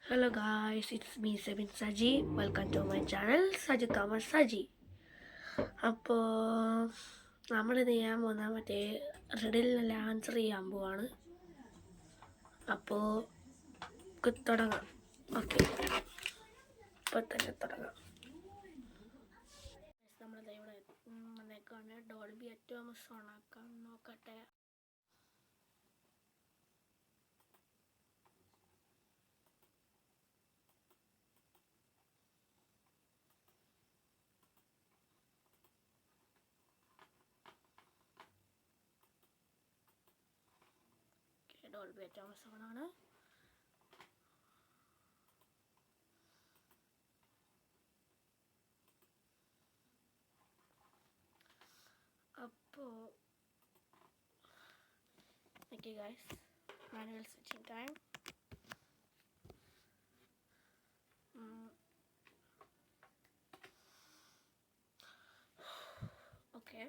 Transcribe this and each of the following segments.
Hello guys, it's me Sabin Saji. Welcome to my channel Saji Thomas Saji. അപ്പോൾ നമ്മളിത് ചെയ്യാൻ പോകുന്ന മറ്റേ റിഡിലിനുള്ള ആൻസർ ചെയ്യാൻ പോവാണ്. അപ്പോൾ തുടങ്ങാം. ഓക്കെ, ഇപ്പോൾ തന്നെ തുടങ്ങാം. നമ്മളിത് ഇവിടെ വന്നേക്കാണ്. ഡോൾബി അറ്റോമസ് ഓണാക്കാൻ നോക്കട്ടെ. ഡോൾബി അറ്റോമസ് ഓണാണ്. അപ്പോൾ okay guys, manual switching time. Okay,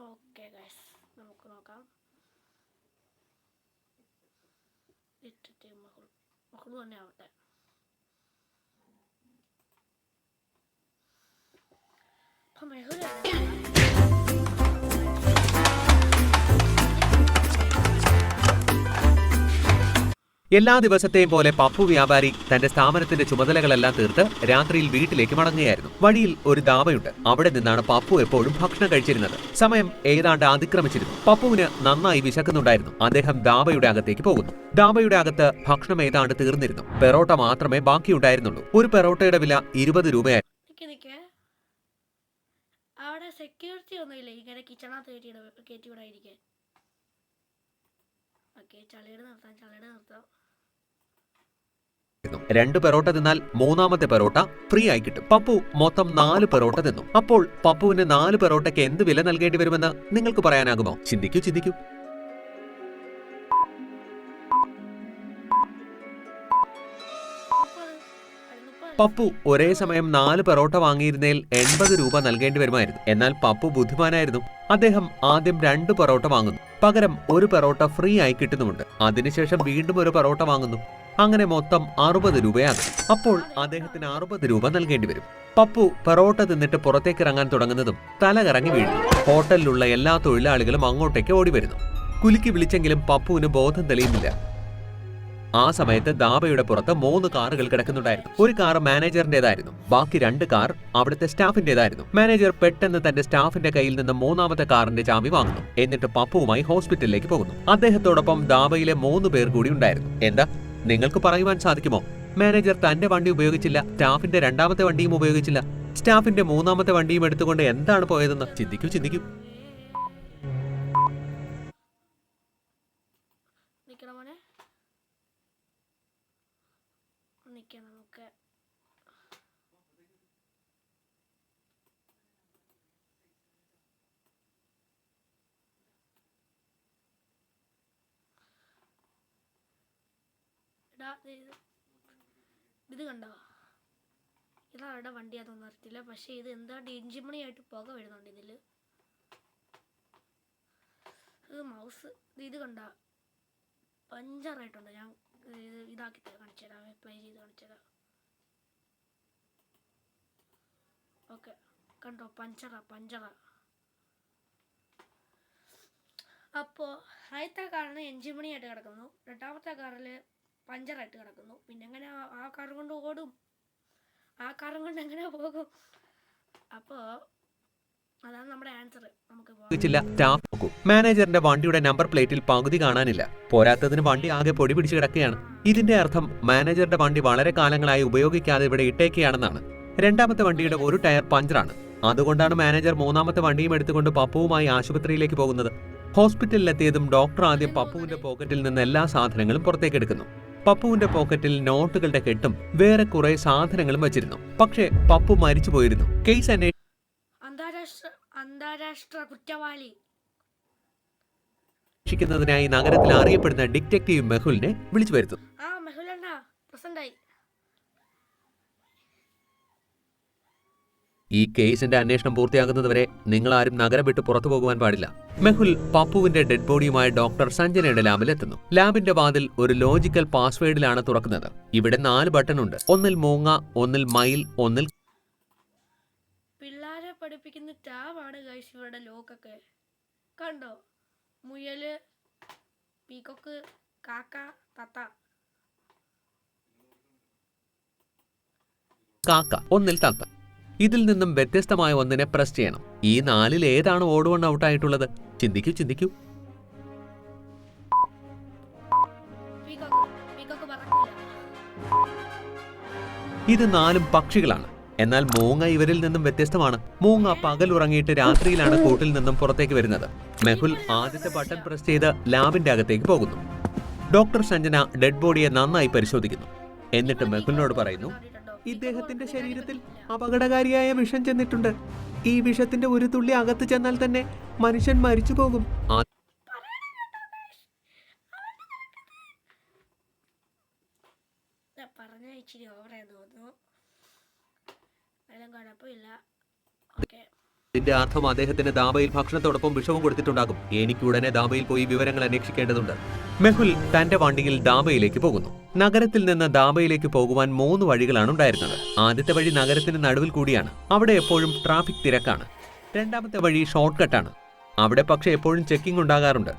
okay guys, നമുക്ക് നോക്കാം. ഇട്ടിട്ട് മഹുൾ തന്നെ ആവട്ടെ. അപ്പം മെഹുൽ എല്ലാ ദിവസത്തെയും പോലെ പപ്പു വ്യാപാരി തന്റെ സ്ഥാപനത്തിന്റെ ചുമതലകളെല്ലാം തീർത്ത് രാത്രിയിൽ വീട്ടിലേക്ക് മടങ്ങുകയായിരുന്നു. വഴിയിൽ ഒരു ധാബയുണ്ട്. അവിടെ നിന്നാണ് പപ്പു എപ്പോഴും ഭക്ഷണം കഴിച്ചിരുന്നത്. സമയം ഏതാണ്ട് അതിക്രമിച്ചിരുന്നു. പപ്പുവിന് നന്നായി വിശക്കുന്നുണ്ടായിരുന്നു. അദ്ദേഹം ധാബയുടെ അകത്തേക്ക് പോകുന്നു. ധാബയുടെ അകത്ത് ഭക്ഷണം ഏതാണ്ട് തീർന്നിരുന്നു. പെറോട്ട മാത്രമേ ബാക്കിയുണ്ടായിരുന്നുള്ളൂ. ഒരു പെറോട്ടയുടെ വില 20 രൂപയായിരുന്നു. അവിടെ സെക്യൂരിറ്റി ഒന്നുമില്ല, ഇങ്ങനെ കിച്ചണകത്ത് കയറ്റി വിടാതിരിക്കാൻ. ഓക്കെ, ചളിയുടെ നിർത്താം. 2 പെറോട്ട തിന്നാൽ മൂന്നാമത്തെ പെറോട്ട ഫ്രീ ആയി കിട്ടും. പപ്പു മൊത്തം 4 പെറോട്ട തിന്നു. അപ്പോൾ പപ്പുവിന് 4 പെറോട്ടയ്ക്ക് എന്ത് വില നൽകേണ്ടി വരുമെന്ന് നിങ്ങൾക്ക് പറയാനാകുമോ? ചിന്തിക്കൂ. പപ്പു ഒരേ സമയം 4 പെറോട്ട വാങ്ങിയിരുന്നേൽ 80 രൂപ നൽകേണ്ടി വരുമായിരുന്നു. എന്നാൽ പപ്പു ബുദ്ധിമാനായിരുന്നു. അദ്ദേഹം ആദ്യം 2 പെറോട്ട വാങ്ങുന്നു. പകരം ഒരു പെറോട്ട ഫ്രീ ആയി കിട്ടുന്നുമുണ്ട്. അതിനുശേഷം വീണ്ടും ഒരു പെറോട്ട വാങ്ങുന്നു. അങ്ങനെ മൊത്തം 60 രൂപയാകും. അപ്പോൾ അദ്ദേഹത്തിന് 60 രൂപ നൽകേണ്ടി വരും. പപ്പു പെറോട്ട തിന്നിട്ട് പുറത്തേക്ക് ഇറങ്ങാൻ തുടങ്ങുന്നതും തല കറങ്ങി വീഴുന്നു. ഹോട്ടലിലുള്ള എല്ലാ തൊഴിലാളികളും അങ്ങോട്ടേക്ക് ഓടി വരുന്നു. കുലുക്കി വിളിച്ചെങ്കിലും പപ്പുവിന് ബോധം തെളിയുന്നില്ല. ആ സമയത്ത് ധാബയുടെ പുറത്ത് 3 കാറുകൾ കിടക്കുന്നുണ്ടായിരുന്നു. ഒരു കാർ മാനേജറിന്റേതായിരുന്നു. ബാക്കി 2 കാർ അവിടുത്തെ സ്റ്റാഫിന്റേതായിരുന്നു. മാനേജർ പെട്ടെന്ന് തന്റെ സ്റ്റാഫിന്റെ കയ്യിൽ നിന്ന് 3ാമത്തെ കാറിന്റെ ചാവി വാങ്ങുന്നു. എന്നിട്ട് പപ്പുവുമായി ഹോസ്പിറ്റലിലേക്ക് പോകുന്നു. അദ്ദേഹത്തോടൊപ്പം ധാബയിലെ 3 പേർ കൂടി ഉണ്ടായിരുന്നു. എന്താ നിങ്ങൾക്ക് പറയുവാൻ സാധിക്കുമോ? മാനേജർ തന്റെ വണ്ടി ഉപയോഗിച്ചില്ല, സ്റ്റാഫിന്റെ 2ാമത്തെ വണ്ടിയും ഉപയോഗിച്ചില്ല, സ്റ്റാഫിന്റെ 3ാമത്തെ വണ്ടിയും എടുത്തുകൊണ്ട് എന്താണ് പോയതെന്ന് ചിന്തിക്കൂ. നമുക്ക് ഇത് കണ്ടോ? ഇതാരുടെ വണ്ടിയാണെന്ന് അറിയത്തില്ല, പക്ഷെ ഇത് എന്താ എഞ്ചിൻമണിയായിട്ട് പുക വരുന്നുണ്ട് ഇതിൽ. ഇത് മൗസ് ഇത് കണ്ട പഞ്ചറായിട്ടുണ്ട്. ഞാൻ ഇതാക്കി കാണിച്ചു തരാം, പ്ലേ ചെയ്ത് കാണിച്ചു തരാം. ഓക്കെ, കണ്ടോ? പഞ്ചറ. അപ്പോൾ ആദ്യത്തെ കാറിന് എഞ്ചിൻ മണിയായിട്ട് കിടക്കുന്നു, 2ാമത്തെ കാറിൽ പഞ്ചറായിട്ട് കിടക്കുന്നു. പിന്നെ എങ്ങനെ ആ കാറും കൊണ്ട് ഓടും? ആ കാറും കൊണ്ട് എങ്ങനെ പോകും? അപ്പോൾ അതാണ് നമ്മുടെ ആൻസർ. നമുക്ക് പോവാം. ില്ല സ്റ്റാഫ് നോക്കൂ. മാനേജറിന്റെ വണ്ടിയുടെ നമ്പർ പ്ലേറ്റിൽ പകുതി കാണാനില്ല. പോരാത്തതിന് വണ്ടി ആകെ പൊടി പിടിച്ച് കിടക്കുകയാണ്. ഇതിന്റെ അർത്ഥം മാനേജറുടെ വണ്ടി വളരെ കാലങ്ങളായി ഉപയോഗിക്കാതെ ഇവിടെ ഇട്ടേക്കുകയാണെന്നാണ്. രണ്ടാമത്തെ വണ്ടിയുടെ ഒരു ടയർ പഞ്ചറാണ്. അതുകൊണ്ടാണ് മാനേജർ മൂന്നാമത്തെ വണ്ടിയും എടുത്തുകൊണ്ട് പപ്പുവുമായി ആശുപത്രിയിലേക്ക് പോകുന്നത്. ഹോസ്പിറ്റലിലെത്തിയതും ഡോക്ടർ ആദ്യം പപ്പുവിന്റെ പോക്കറ്റിൽ നിന്ന് എല്ലാ സാധനങ്ങളും പുറത്തേക്ക് എടുക്കുന്നു. പപ്പുവിന്റെ പോക്കറ്റിൽ നോട്ടുകളുടെ കെട്ടും വേറെ കുറെ സാധനങ്ങളും വെച്ചിരുന്നു. പക്ഷേ പപ്പു മരിച്ചു പോയിരുന്നു. കേസ് അന്താരാഷ്ട്ര കുറ്റവാളി അന്വേഷിക്കുന്നതിനായി നഗരത്തിൽ അറിയപ്പെടുന്ന ഡിറ്റക്റ്റീവ് മെഹുലിനെ വിളിച്ചു വരുത്തുന്നു. ഈ കേസിന്റെ അന്വേഷണം പൂർത്തിയാകുന്നതുവരെ നിങ്ങൾ ആരും നഗരം വിട്ട് പുറത്തു പോകുവാൻ പാടില്ല. മെഹുൽ പപ്പുവിന്റെ ഡെഡ് ബോഡിയുമായി ഡോക്ടർ സഞ്ജനയുടെ ലാബിൽ എത്തുന്നു. ലാബിന്റെ വാതിൽ ഒരു ലോജിക്കൽ പാസ്വേഡിലാണ് തുറക്കുന്നത്. ഇവിടെ 4 ബട്ടൺ ഉണ്ട്. ഒന്നിൽ മൂങ്ങ, ഒന്നിൽ മയിൽ, ഒന്നിൽ പിള്ളേരെ പഠിപ്പിക്കുന്ന ടാബാണ് ഗൈസ് ഇവരുടെ ലോക്കൊക്കെ. കണ്ടോ? മുയല്, പീക്കൊക്ക്, കാക്ക, തത്ത. കാക്ക, ഒന്നിൽ തത്ത. ഇതിൽ നിന്നും വ്യത്യസ്തമായ ഒന്നിനെ പ്രസ് ചെയ്യണം. ഈ 4-ൽ ഏതാണ് ഓഡ് വൺ ഔട്ടായിട്ടുള്ളത്? ചിന്തിക്കൂ. ഇത് 4 പക്ഷികളാണ്. എന്നാൽ മൂങ്ങ ഇവരിൽ നിന്നും വ്യത്യസ്തമാണ്. മൂങ്ങ പകൽ ഉറങ്ങിയിട്ട് രാത്രിയിലാണ് കൂട്ടിൽ നിന്നും പുറത്തേക്ക് വരുന്നത്. മെഹുൽ ആദ്യത്തെ ബട്ടൺ പ്രസ് ചെയ്ത് ലാബിന്റെ അകത്തേക്ക് പോകുന്നു. ഡോക്ടർ സഞ്ജന ഡെഡ് ബോഡിയെ നന്നായി പരിശോധിക്കുന്നു. എന്നിട്ട് മെഹുലിനോട് പറയുന്നു, ഇദ്ദേഹത്തിന്റെ ശരീരത്തിൽ അപകടകാരിയായ വിഷം ചെന്നിട്ടുണ്ട്. ഈ വിഷത്തിന്റെ ഒരു തുള്ളി അകത്ത് ചെന്നാൽ തന്നെ മനുഷ്യൻ മരിച്ചു പോകും. ഇതിന്റെ അർത്ഥം അദ്ദേഹത്തിന് ദാബയിൽ ഭക്ഷണത്തോടൊപ്പം വിഷവും കൊടുത്തിട്ടുണ്ടാകും. എനിക്ക് ഉടനെ ദാബയിൽ പോയി വിവരങ്ങൾ അന്വേഷിക്കേണ്ടതുണ്ട്. മെഹുൽ തന്റെ വണ്ടിയിൽ ദാബയിലേക്ക് പോകുന്നു. നഗരത്തിൽ നിന്ന് ദാബയിലേക്ക് പോകുവാൻ 3 വഴികളാണ് ഉണ്ടായിരുന്നത്. ആദ്യത്തെ വഴി നഗരത്തിന് നടുവിൽ കൂടിയാണ്. അവിടെ എപ്പോഴും ട്രാഫിക് തിരക്കാണ്. രണ്ടാമത്തെ വഴി ഷോർട്ട് കട്ടാണ്. അവിടെ പക്ഷേ എപ്പോഴും ചെക്കിംഗ് ഉണ്ടാകാറുണ്ട്.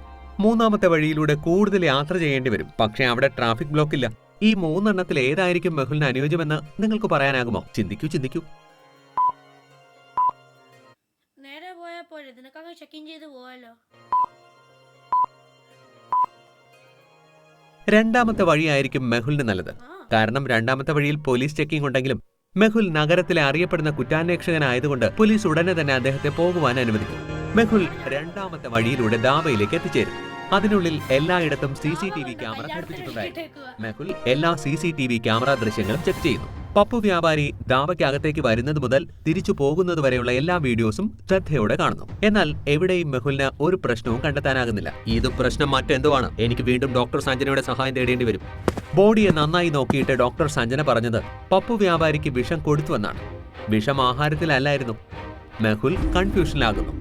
മൂന്നാമത്തെ വഴിയിലൂടെ കൂടുതൽ യാത്ര ചെയ്യേണ്ടി വരും. പക്ഷേ അവിടെ ട്രാഫിക് ബ്ലോക്ക് ഇല്ല. ഈ 3 എണ്ണത്തിൽ ഏതായിരിക്കും മെഹുലിന് അനുയോജ്യമെന്ന് നിങ്ങൾക്ക് പറയാനാകുമോ? ചിന്തിക്കൂ. നേരെ പോയപ്പോൾ ഇതിനൊക്കെ ചെക്കിംഗ് ചെയ്ത് പോവാലോ. രണ്ടാമത്തെ വഴിയായിരിക്കും മെഹുലിന് നല്ലത്. കാരണം രണ്ടാമത്തെ വഴിയിൽ പോലീസ് ചെക്കിംഗ് ഉണ്ടെങ്കിലും മെഹുൽ നഗരത്തിലെ അറിയപ്പെടുന്ന കുറ്റാന്വേഷകനായതുകൊണ്ട് പോലീസ് ഉടനെ തന്നെ അദ്ദേഹത്തെ പോകുവാൻ അനുവദിക്കും. മെഹുൽ രണ്ടാമത്തെ വഴിയിലൂടെ ദാബയിലേക്ക് എത്തിച്ചേരും. അതിനുള്ളിൽ എല്ലായിടത്തും CCTV ക്യാമറ ഘടിപ്പിച്ചിട്ടുണ്ടായിരുന്നു. മെഹുൽ എല്ലാ CCTV ക്യാമറ ദൃശ്യങ്ങളും ചെക്ക് ചെയ്യുന്നു. പപ്പു വ്യാപാരി ദാബയ്ക്കകത്തേക്ക് വരുന്നത് മുതൽ തിരിച്ചു പോകുന്നത് വരെയുള്ള എല്ലാ വീഡിയോസും ശ്രദ്ധയോടെ കാണുന്നു. എന്നാൽ എവിടെയും മെഹുലിന് ഒരു പ്രശ്നവും കണ്ടെത്താനാകുന്നില്ല. ഇത് പ്രശ്നം മറ്റെന്തോ ആണ്. എനിക്ക് വീണ്ടും ഡോക്ടർ സഞ്ജനയുടെ സഹായം തേടേണ്ടി വരും. ബോഡിയെ നന്നായി നോക്കിയിട്ട് ഡോക്ടർ സഞ്ജന പറഞ്ഞത് പപ്പു വ്യാപാരിക്ക് വിഷം കൊടുത്തുവെന്നാണ്. വിഷം ആഹാരത്തിലല്ലായിരുന്നു. മെഹുൽ കൺഫ്യൂഷനിലാകുന്നു.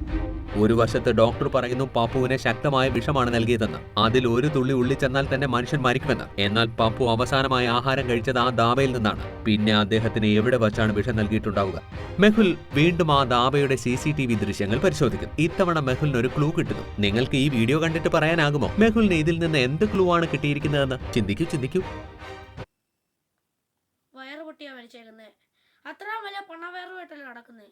ഒരു വശത്ത് ഡോക്ടർ പറയുന്നു പപ്പുവിനെ ശക്തമായ വിഷമാണ് നൽകിയതെന്ന്. അതിൽ ഒരു തുള്ളി ഉള്ളിച്ചെന്നാൽ തന്നെ മനുഷ്യൻ മരിക്കുമെന്ന്. എന്നാൽ പപ്പു അവസാനമായി ആഹാരം കഴിച്ചത് ആ ദാബയിൽ നിന്നാണ്. പിന്നെ അദ്ദേഹത്തിന് എവിടെ വച്ചാണ് വിഷം നൽകിയിട്ടുണ്ടാവുക? മെഹുൽ വീണ്ടും ആ ദാബയുടെ CCTV ദൃശ്യങ്ങൾ പരിശോധിക്കും. ഇത്തവണ മെഹുലിന് ഒരു ക്ലൂ കിട്ടുന്നു. നിങ്ങൾക്ക് ഈ വീഡിയോ കണ്ടിട്ട് പറയാനാകുമോ മെഹുലിന് ഇതിൽ നിന്ന് എന്ത് ക്ലൂ ആണ് കിട്ടിയിരിക്കുന്നതെന്ന്? ചിന്തിക്കൂ. വയറ് പൊട്ടിയാ വലിച്ചേക്കുന്നേ. അത്ര വലിയ പണവയറുമായിട്ടല്ലേ നടക്കുന്നേ.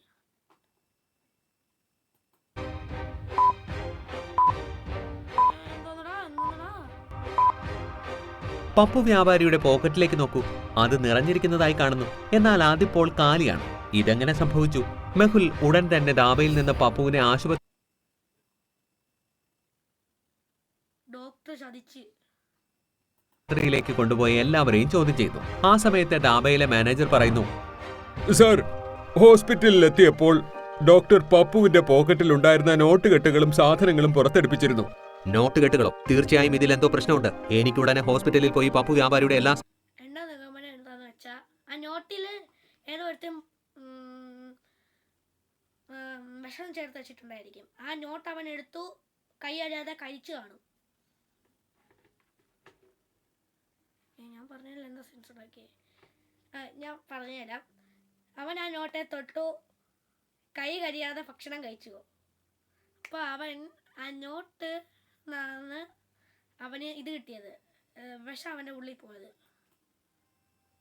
പപ്പു വ്യാപാരിയുടെ പോക്കറ്റിലേക്ക് നോക്കൂ. അത് നിറഞ്ഞിരിക്കുന്നതായി കാണുന്നു. എന്നാൽ അതിപ്പോൾ കാലിയാണ്. ഇതെങ്ങനെ സംഭവിച്ചു? മെഹുൽ ഉടൻ തന്നെ ദാബയിൽ നിന്ന് പപ്പുവിനെ ആശുപത്രിയിലേക്ക് കൊണ്ടുപോയി എല്ലാവരെയും ചോദ്യം ചെയ്തു. ആ സമയത്ത് ദാബയിലെ മാനേജർ പറയുന്നു, സർ, ഹോസ്പിറ്റലിൽ എത്തിയപ്പോൾ ഡോക്ടർ പപ്പുവിന്റെ പോക്കറ്റിൽ ഉണ്ടായിരുന്ന നോട്ടുകെട്ടുകളും സാധനങ്ങളും പുറത്തെടുപ്പിച്ചിരുന്നു. നോട്ടുകെട്ടുകളോ? തീർച്ചയായും ഇതിൽ എന്തോ പ്രശ്നമുണ്ട്. എനിക്ക് ഉടനെ ഹോസ്പിറ്റലിൽ പോയി പപ്പു വ്യാപാരിയുടെ എല്ലാ നിഗമനം എന്താന്ന് വെച്ചാ ആ നോട്ടില് ഏതോ ഒരുത്തും വിഷം ചേർത്ത് വെച്ചിട്ടുണ്ടായിരിക്കും. ആ നോട്ട് അവൻ എടുത്തു, കൈ അറിയാതെ കഴിച്ചു കാണും. ഞാൻ പറഞ്ഞതിൽ എന്താ സെൻസ് ഉണ്ടാക്കിയേ? ഞാൻ പറഞ്ഞുതരാം. അവൻ ആ നോട്ടെ തൊട്ടു, കൈ കരിയാതെ ഭക്ഷണം കഴിച്ചു. അപ്പോൾ അവൻ ആ നോട്ട് അവന് ഇത് കിട്ടിയത്, വിഷം അവൻ്റെ ഉള്ളിൽ പോയത്.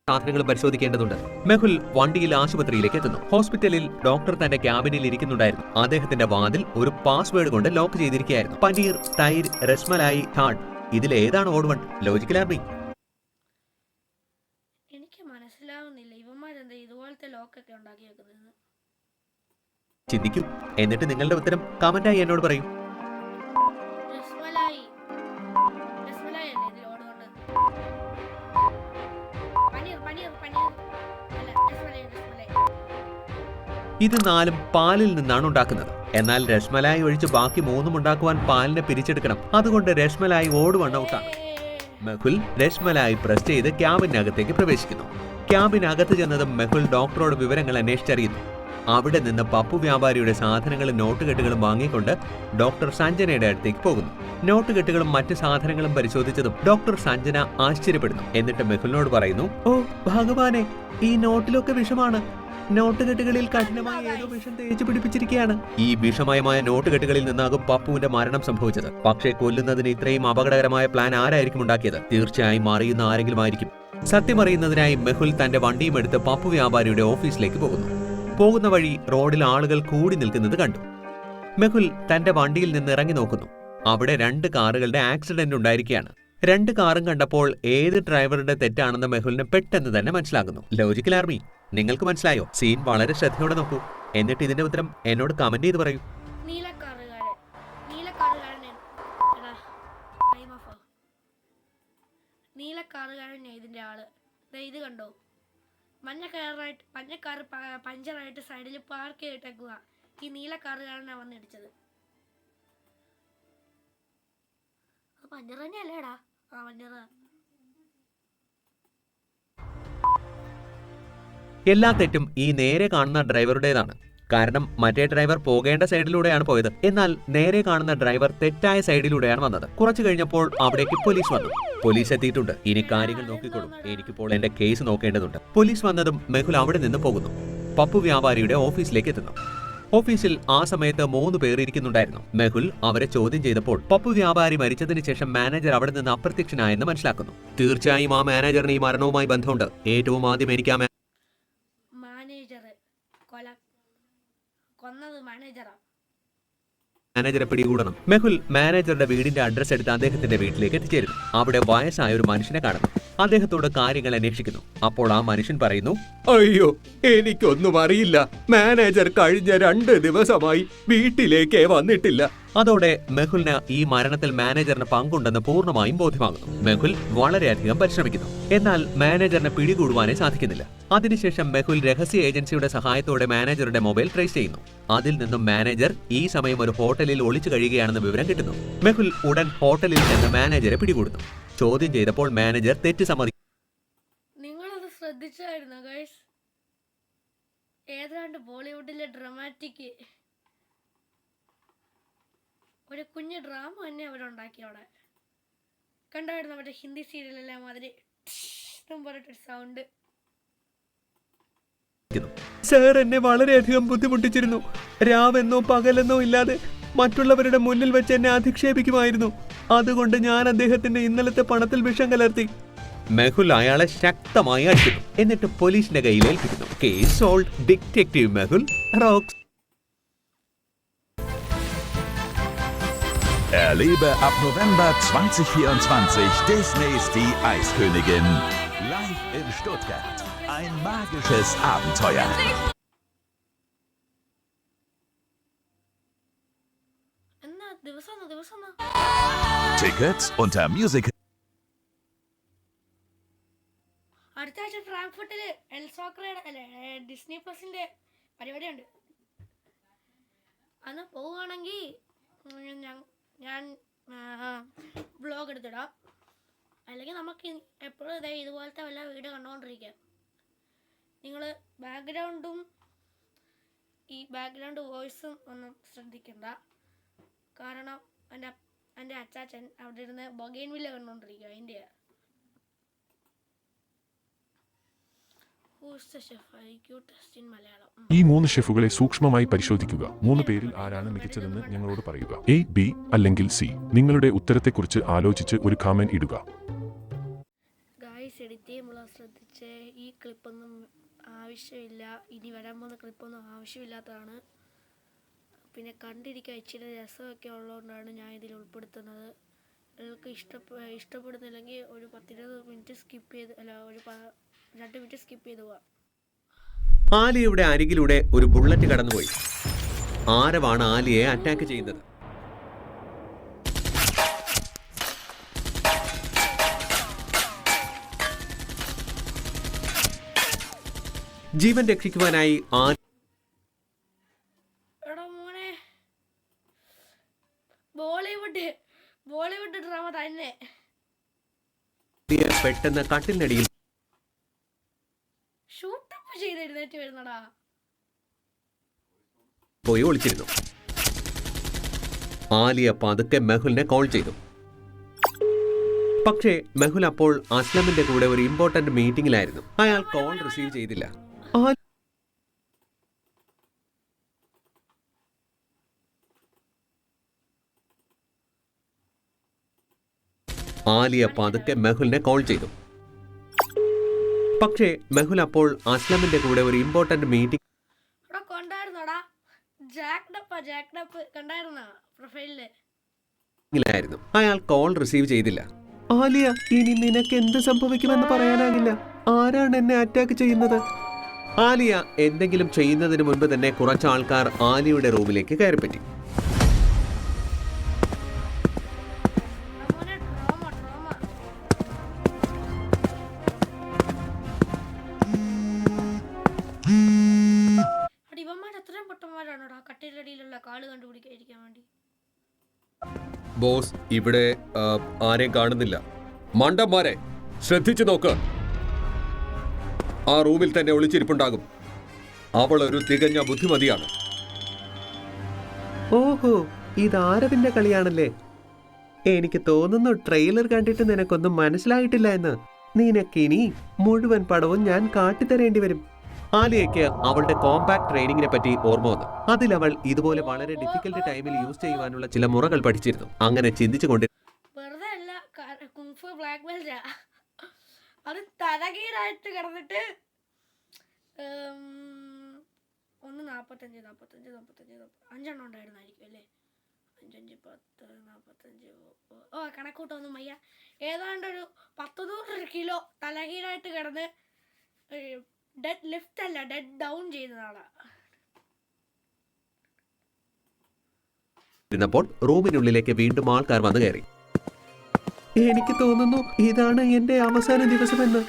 സാധനങ്ങളും പരിശോധിക്കേണ്ടതുണ്ട്. മെഹുൽ വണ്ടിയിൽ ആശുപത്രിയിലേക്ക് എത്തുന്നു. ഹോസ്പിറ്റലിൽ ഡോക്ടർ തന്റെ ക്യാബിനിൽ ഇരിക്കുന്നുണ്ടായിരുന്നു. അദ്ദേഹത്തിന്റെ വാതിൽ ഒരു പാസ്വേഡ് കൊണ്ട് ലോക്ക് ചെയ്തിരിക്കുകയായിരുന്നു. പനീർ, തൈര്, രസ്മലായി, ഹാർട്ട്, ഇതിലേതാണ് ഓഡ് വൺ? Logical army. എനിക്ക് മനസ്സിലാവുന്നില്ല ഇവന്മാരെന്താ ഇതുപോലത്തെ ലോക്കൊക്കെ ഉണ്ടാക്കി വെക്കുന്നത്. ചിന്തിക്കൂ, എന്നിട്ട് നിങ്ങളുടെ ഉത്തരം കമന്റായി എന്നോട് പറയൂ. രസ്മലായി രസ്മലായി അല്ലേ ഇതിൽ ഓട് കൊണ്ട്? പനീർ പനീർ പനീർ അല്ല, രസ്മലായി രസ്മലായി. ഇത് 4 പാലിൽ നിന്നാണ് ഉണ്ടാക്കുന്നത്. എന്നാൽ രസ്മലായി ഒഴിച്ച് ബാക്കി 3 ഉണ്ടാക്കുവാൻ പാലിനെ പിരിച്ചെടുക്കണം. അതുകൊണ്ട് രസ്മലായി ഓട് വൺ ഔട്ടാണ്. മെഹുൽ രസ്മലായി പ്രസ് ചെയ്ത് ക്യാബിനകത്തേക്ക് പ്രവേശിക്കുന്നു. ക്യാബിനകത്ത് ചെന്നതും മെഹുൽ ഡോക്ടറോട് വിവരങ്ങൾ അന്വേഷിച്ചറിയുന്നു. അവിടെ നിന്ന് പപ്പു വ്യാപാരിയുടെ സാധനങ്ങളും നോട്ടുകെട്ടുകളും വാങ്ങിക്കൊണ്ട് ഡോക്ടർ സഞ്ജനയുടെ അടുത്തേക്ക് പോകുന്നു. നോട്ടുകെട്ടുകളും മറ്റ് സാധനങ്ങളും പരിശോധിച്ചതും ഡോക്ടർ സഞ്ജന ആശ്ചര്യപ്പെടുന്നു. എന്നിട്ട് മെഹുലിനോട് പറയുന്നു, ഓ ഭഗവാനെ, ഈ നോട്ടിലൊക്കെ വിഷമാണ്. നോട്ടുകെട്ടുകളിൽ കഠിനമായ ഏതോ വിഷം തേച്ച് പിടിപ്പിച്ചിരിക്കുകയാണ്. ഈ വിഷമയമായ നോട്ടുകെട്ടുകളിൽ നിന്നാകും പപ്പുവിന്റെ മരണം സംഭവിച്ചത്. പക്ഷേ കൊല്ലുന്നതിന് ഇത്രയും അപകടകരമായ പ്ലാൻ ആരായിരിക്കും ഉണ്ടാക്കിയത്? തീർച്ചയായും അറിയുന്ന ആരെങ്കിലും ആയിരിക്കും. സത്യമറിയുന്നതിനായി മെഹുൽ തന്റെ വണ്ടിയും എടുത്ത് പപ്പു വ്യാപാരിയുടെ ഓഫീസിലേക്ക് പോകുന്നു. പോകുന്ന വഴി റോഡിൽ ആളുകൾ കൂടി നിൽക്കുന്നത് കണ്ടു. മെഹുൽ തന്റെ വണ്ടിയിൽ നിന്ന് ഇറങ്ങി നോക്കുന്നു. അവിടെ 2 കാറുകളുടെ ആക്സിഡന്റ് ഉണ്ടായിരിക്കുകയാണ്. 2 കാറും കണ്ടപ്പോൾ ഏത് ഡ്രൈവറുടെ തെറ്റാണെന്ന് മെഹുലിന് പെട്ടെന്ന് തന്നെ മനസ്സിലാകുന്നു. ലോജിക്കൽ ആർമി, നിങ്ങൾക്ക് മനസ്സിലായോ? സീൻ വളരെ ശ്രദ്ധയോടെ നോക്കൂ. എന്നിട്ട് ഇതിന്റെ ഉത്തരം എന്നോട് കമന്റ് ചെയ്ത് പറയൂ. നീലക്കാറുകാരൻ ഇതിന്റെ ആള്. ഇത് കണ്ടോ, മഞ്ഞക്കാർ പഞ്ചറായിട്ട് സൈഡിൽ പാർക്ക് ചെയ്തിട്ടേക്കുക. ഈ നീലക്കാറുകാരനാണ് വന്നിടിച്ചത്. പഞ്ചർ തന്നെയല്ലേടാ? ആ പഞ്ചർ. എല്ലാ തെറ്റും ഈ നേരെ കാണുന്ന ഡ്രൈവറുടേതാണ്. കാരണം മറ്റേ ഡ്രൈവർ പോകേണ്ട സൈഡിലൂടെയാണ് പോയത്. എന്നാൽ നേരെ കാണുന്ന ഡ്രൈവർ തെറ്റായ സൈഡിലൂടെയാണ് വന്നത്. കുറച്ചു കഴിഞ്ഞപ്പോൾ അവിടേക്ക് പോലീസ് വന്നു. പോലീസ് എത്തിയിട്ടുണ്ട്. ഇനി കാര്യങ്ങൾ നോക്കിക്കോളും. എനിക്കിപ്പോൾ എന്റെ കേസ് നോക്കേണ്ടതുണ്ട്. പോലീസ് വന്നതും മെഹുൽ അവിടെ നിന്ന് പോകുന്നു. പപ്പു വ്യാപാരിയുടെ ഓഫീസിലേക്ക് എത്തുന്നു. ഓഫീസിൽ ആ സമയത്ത് 3 പേർ ഇരിക്കുന്നുണ്ടായിരുന്നു. മെഹുൽ അവരെ ചോദ്യം ചെയ്തപ്പോൾ പപ്പു വ്യാപാരി മരിച്ചതിന് ശേഷം മാനേജർ അവിടെ നിന്ന് അപ്രത്യക്ഷനായെന്ന് മനസ്സിലാക്കുന്നു. തീർച്ചയായും ആ മാനേജറിന് ഈ മരണവുമായി ബന്ധമുണ്ട്. ഏറ്റവും ആദ്യം എനിക്ക് ആ മാനേജറെ പിടികൂടണം. മെഹുൽ മാനേജറുടെ വീടിന്റെ അഡ്രസ് എടുത്ത് അദ്ദേഹത്തിന്റെ വീട്ടിലേക്ക് എത്തിച്ചേരുന്നു. അവിടെ വയസ്സായ ഒരു മനുഷ്യനെ കാണുന്നു. അദ്ദേഹത്തോട് കാര്യങ്ങൾ അന്വേഷിക്കുന്നു. അപ്പോൾ ആ മനുഷ്യൻ പറയുന്നു, അയ്യോ, എനിക്കൊന്നും അറിയില്ല. മാനേജർ കഴിഞ്ഞ 2 ദിവസമായി വീട്ടിലേക്ക് വന്നിട്ടില്ല. അതോടെ മെഹുലിന് ഈ മരണത്തിൽ മാനേജറിന് പങ്കുണ്ടെന്ന് പൂർണ്ണമായും ബോധ്യമാകുന്നു. മെഹുൽ വളരെയധികം പരിശ്രമിക്കുന്നു. എന്നാൽ മാനേജറിനെ പിടികൂടുവാനേ സാധിക്കുന്നില്ല. അതിനുശേഷം മെഹുൽ രഹസ്യ ഏജൻസിയുടെ സഹായത്തോടെ മാനേജറുടെ മൊബൈൽ ട്രേസ് ചെയ്യുന്നു. അതിൽ നിന്നും മാനേജർ ഈ സമയം ഒരു ഹോട്ടലിൽ ഒളിച്ചു കഴിയുകയാണെന്ന് വിവരം കിട്ടുന്നു. മെഹുൽ ഉടൻ ഹോട്ടലിൽ നിന്ന് മാനേജറെ പിടികൂടുന്നു. ചോദ്യം ചെയ്തപ്പോൾ മാനേജർ തെറ്റ് സമ്മതിക്കുന്നു. നിങ്ങളത് ശ്രദ്ധിച്ചായിരുന്നോ ഗൈസ്? ഏതാണ്ട് ബോളിവുഡിലെ ഡ്രാമാറ്റിക് ഒരു കുഞ്ഞു ഡ്രാമ തന്നെ അവരുണ്ടാക്കി. അവിടെ കണ്ടായിരുന്നു മറ്റേ ഹിന്ദി സീരിയലെല്ലാം മാതിരി പറഞ്ഞിട്ടൊരു സൗണ്ട്. സാർ എന്നെ വളരെയധികം ബുദ്ധിമുട്ടിച്ചിരുന്നു. രാവെന്നോ പകലെന്നോ ഇല്ലാതെ മറ്റുള്ളവരുടെ മുന്നിൽ വെച്ച് എന്നെ അധിക്ഷേപിക്കുമായിരുന്നു. അതുകൊണ്ട് ഞാൻ അദ്ദേഹത്തിന്റെ ഇന്നലത്തെ പണത്തിൽ വിഷം കലർത്തി. മെഹുൽ അയാളെ ശക്തമായി അടിക്കുന്നു. എന്നിട്ട് പോലീസിന്റെ കയ്യിൽ ഏൽപ്പിക്കുന്നു. Case solve. Detective Mehul rocks. Erlebe ab November 2024 Disneys Die Eiskönigin. Live in Stuttgart. Ein magisches Abenteuer. Tickets unter Music. അടുത്ത ആഴ്ച ഫ്രാങ്ക്ഫർട്ടില് ഡിസ്നി പ്ലസിന്റെ പരിപാടിയുണ്ട്. അന്ന് പോവുകയാണെങ്കിൽ ഞാൻ വ്ളോഗ് എടുത്തിടാം. അല്ലെങ്കിൽ നമുക്ക് എപ്പോഴും ഇതുപോലത്തെ വല്ല വീഡിയോ കണ്ടുകൊണ്ടിരിക്കാം. നിങ്ങൾ ഈ ബാക്ക്ഗ്രൗണ്ട് വോയിസും ഒന്നും ശ്രദ്ധിക്കണ്ട. കാരണം എൻ്റെ അച്ചാച്ചൻ അവിടെ ഇരുന്ന് ബൊഗെയിൻവില്ല കണ്ടുകൊണ്ടിരിക്കുക. അതിൻ്റെ ഈ 3 ഷെഫുകളെ സൂക്ഷ്മമായി പരിശോധിക്കുക. 3 പേരിൽ ആരാണ് മികച്ചതെന്ന് ഞങ്ങളോട് പറയുക. എ, ബി അല്ലെങ്കിൽ സി. നിങ്ങളുടെ ഉത്തരത്തെക്കുറിച്ച് ആലോചിച്ച് ഒരു കമന്റ് ഇടുക. ഗൈസ്, ഗൈസ് എഡിറ്റ് ചെയ്യുമ്പോൾ ശ്രദ്ധിച്ച് ഈ ക്ലിപ്പൊന്നും ആവശ്യമില്ല, ഇനി വരാൻ പോകുന്ന ക്ലിപ്പൊന്നും ആവശ്യമില്ലാത്തതാണ്. പിന്നെ കണ്ടിരിക്കാൻ ഇച്ചിരി രസമൊക്കെ ഉള്ളതുകൊണ്ടാണ് ഞാൻ ഇതിൽ ഉൾപ്പെടുത്തുന്നത്. നിങ്ങൾക്ക് ഇഷ്ടപ്പെടുന്നില്ലെങ്കിൽ ഒരു 10-20 മിനിറ്റ് സ്കിപ്പ് ചെയ്ത്, അല്ല ഒരു 2 മിനിറ്റ് സ്കിപ്പ് ചെയ്ത് പോവാം. ആലിയയുടെ അരികിലൂടെ ഒരു ബുള്ളറ്റ് കടന്നുപോയി. ആരവാണ് ആലിയെ അറ്റാക്ക് ചെയ്യുന്നത്? ജീവൻ രക്ഷിക്കുവാനായി എടാ മോനെ, ബോളിവുഡ് ഡ്രാമ തന്നെ. ആലിയ പെട്ടെന്ന് കട്ടിലിനടിയിൽ ഷൂട്ടപ്പ് ചെയ്ത് എഴുന്നേറ്റ് വരുന്നടാ. പോയി ഒളിച്ചിരുന്നു. ആലിയ പതുക്കെ മെഹുലിനെ കോൾ ചെയ്തു. പക്ഷേ മെഹുൽ അപ്പോൾ അസ്ലമിന്റെ കൂടെ ഒരു ഇമ്പോർട്ടന്റ് മീറ്റിംഗിലായിരുന്നു. അയാൾ കോൾ റിസീവ് ചെയ്തില്ല. ആലിയ പതുക്കെ മെഹുലിനെ കോൾ ചെയ്തു. പക്ഷേ മെഹുൽ അപ്പോൾ അസ്ലമിന്റെ കൂടെ ഒരു ഇമ്പോർട്ടന്റ് മീറ്റിംഗ് ായിരുന്നു. അയാൾ കോൾ റിസീവ് ചെയ്തില്ല. ആലിയ, ഇനി നിനക്ക് എന്ത് സംഭവിക്കുമെന്ന് പറയാനാകില്ല. ആരാണ് എന്നെ അറ്റാക്ക് ചെയ്യുന്നത്? ആലിയ എന്തെങ്കിലും ചെയ്യുന്നതിന് മുൻപ് തന്നെ കുറച്ച് ആൾക്കാർ ആലിയയുടെ റൂമിലേക്ക് കയറിപ്പറ്റി. ബോസ്, ഇവിടെ ആരെയും കാണുന്നില്ല. മണ്ടന്മാരെ ശ്രദ്ധിച്ചു നോക്ക്. ആ റൂമിൽ തന്നെ ഒളിച്ചിരിപ്പുണ്ടാകും. അവൾ ഒരു തികഞ്ഞ ബുദ്ധിമതിയാണ്. ഓഹോ, ഇതാരവിന്റെ കളിയാണല്ലേ? എനിക്ക് തോന്നുന്നു ട്രെയിലർ കണ്ടിട്ട് നിനക്കൊന്നും മനസ്സിലായിട്ടില്ല എന്ന്. നിനക്കിനി മുഴുവൻ പടവും ഞാൻ കാട്ടിത്തരേണ്ടി വരും. ആലിയയ്ക്ക് അവളുടെ കോമ്പാക്ട് ട്രെയിനിങ്ങിനെ പറ്റി ഓർമ്മ വന്നു. അതിൽ അവൾ ഇതുപോലെ വളരെ ഡിഫിക്കൽട്ട് ടൈമിൽ യൂസ് ചെയ്യുവാനുള്ള ചില മുറകൾ പഠിച്ചിരുന്നു. അങ്ങനെ ചിന്തിച്ചുകൊണ്ട് വെറുതെ അല്ല, കുങ്ഫു ബ്ലാക്ക് ബെൽറ്റാ. അത് തലകീഴായിട്ട് കിടന്നിട്ട് 5 ഉണ്ടായിരുന്നായിരിക്കും അല്ലേ? 5, 10, 45. ഓ, കണക്കൂട്ടൊന്നും വയ്യ. ഏതാണ്ടൊരു 10-100 കിലോ തലകീഴായിട്ട് കിടന്ന് ഡെഡ് ലിഫ്റ്റ് അല്ല, ഡെഡ് ഡൗൺ ചെയ്യുന്നതാണ്. റൂമിനുള്ളിലേക്ക് വീണ്ടും ആൾക്കാർ വന്നു കയറി. എനിക്ക് തോന്നുന്നു ഇതാണ് എന്റെ അവസാന ദിവസമെന്ന്.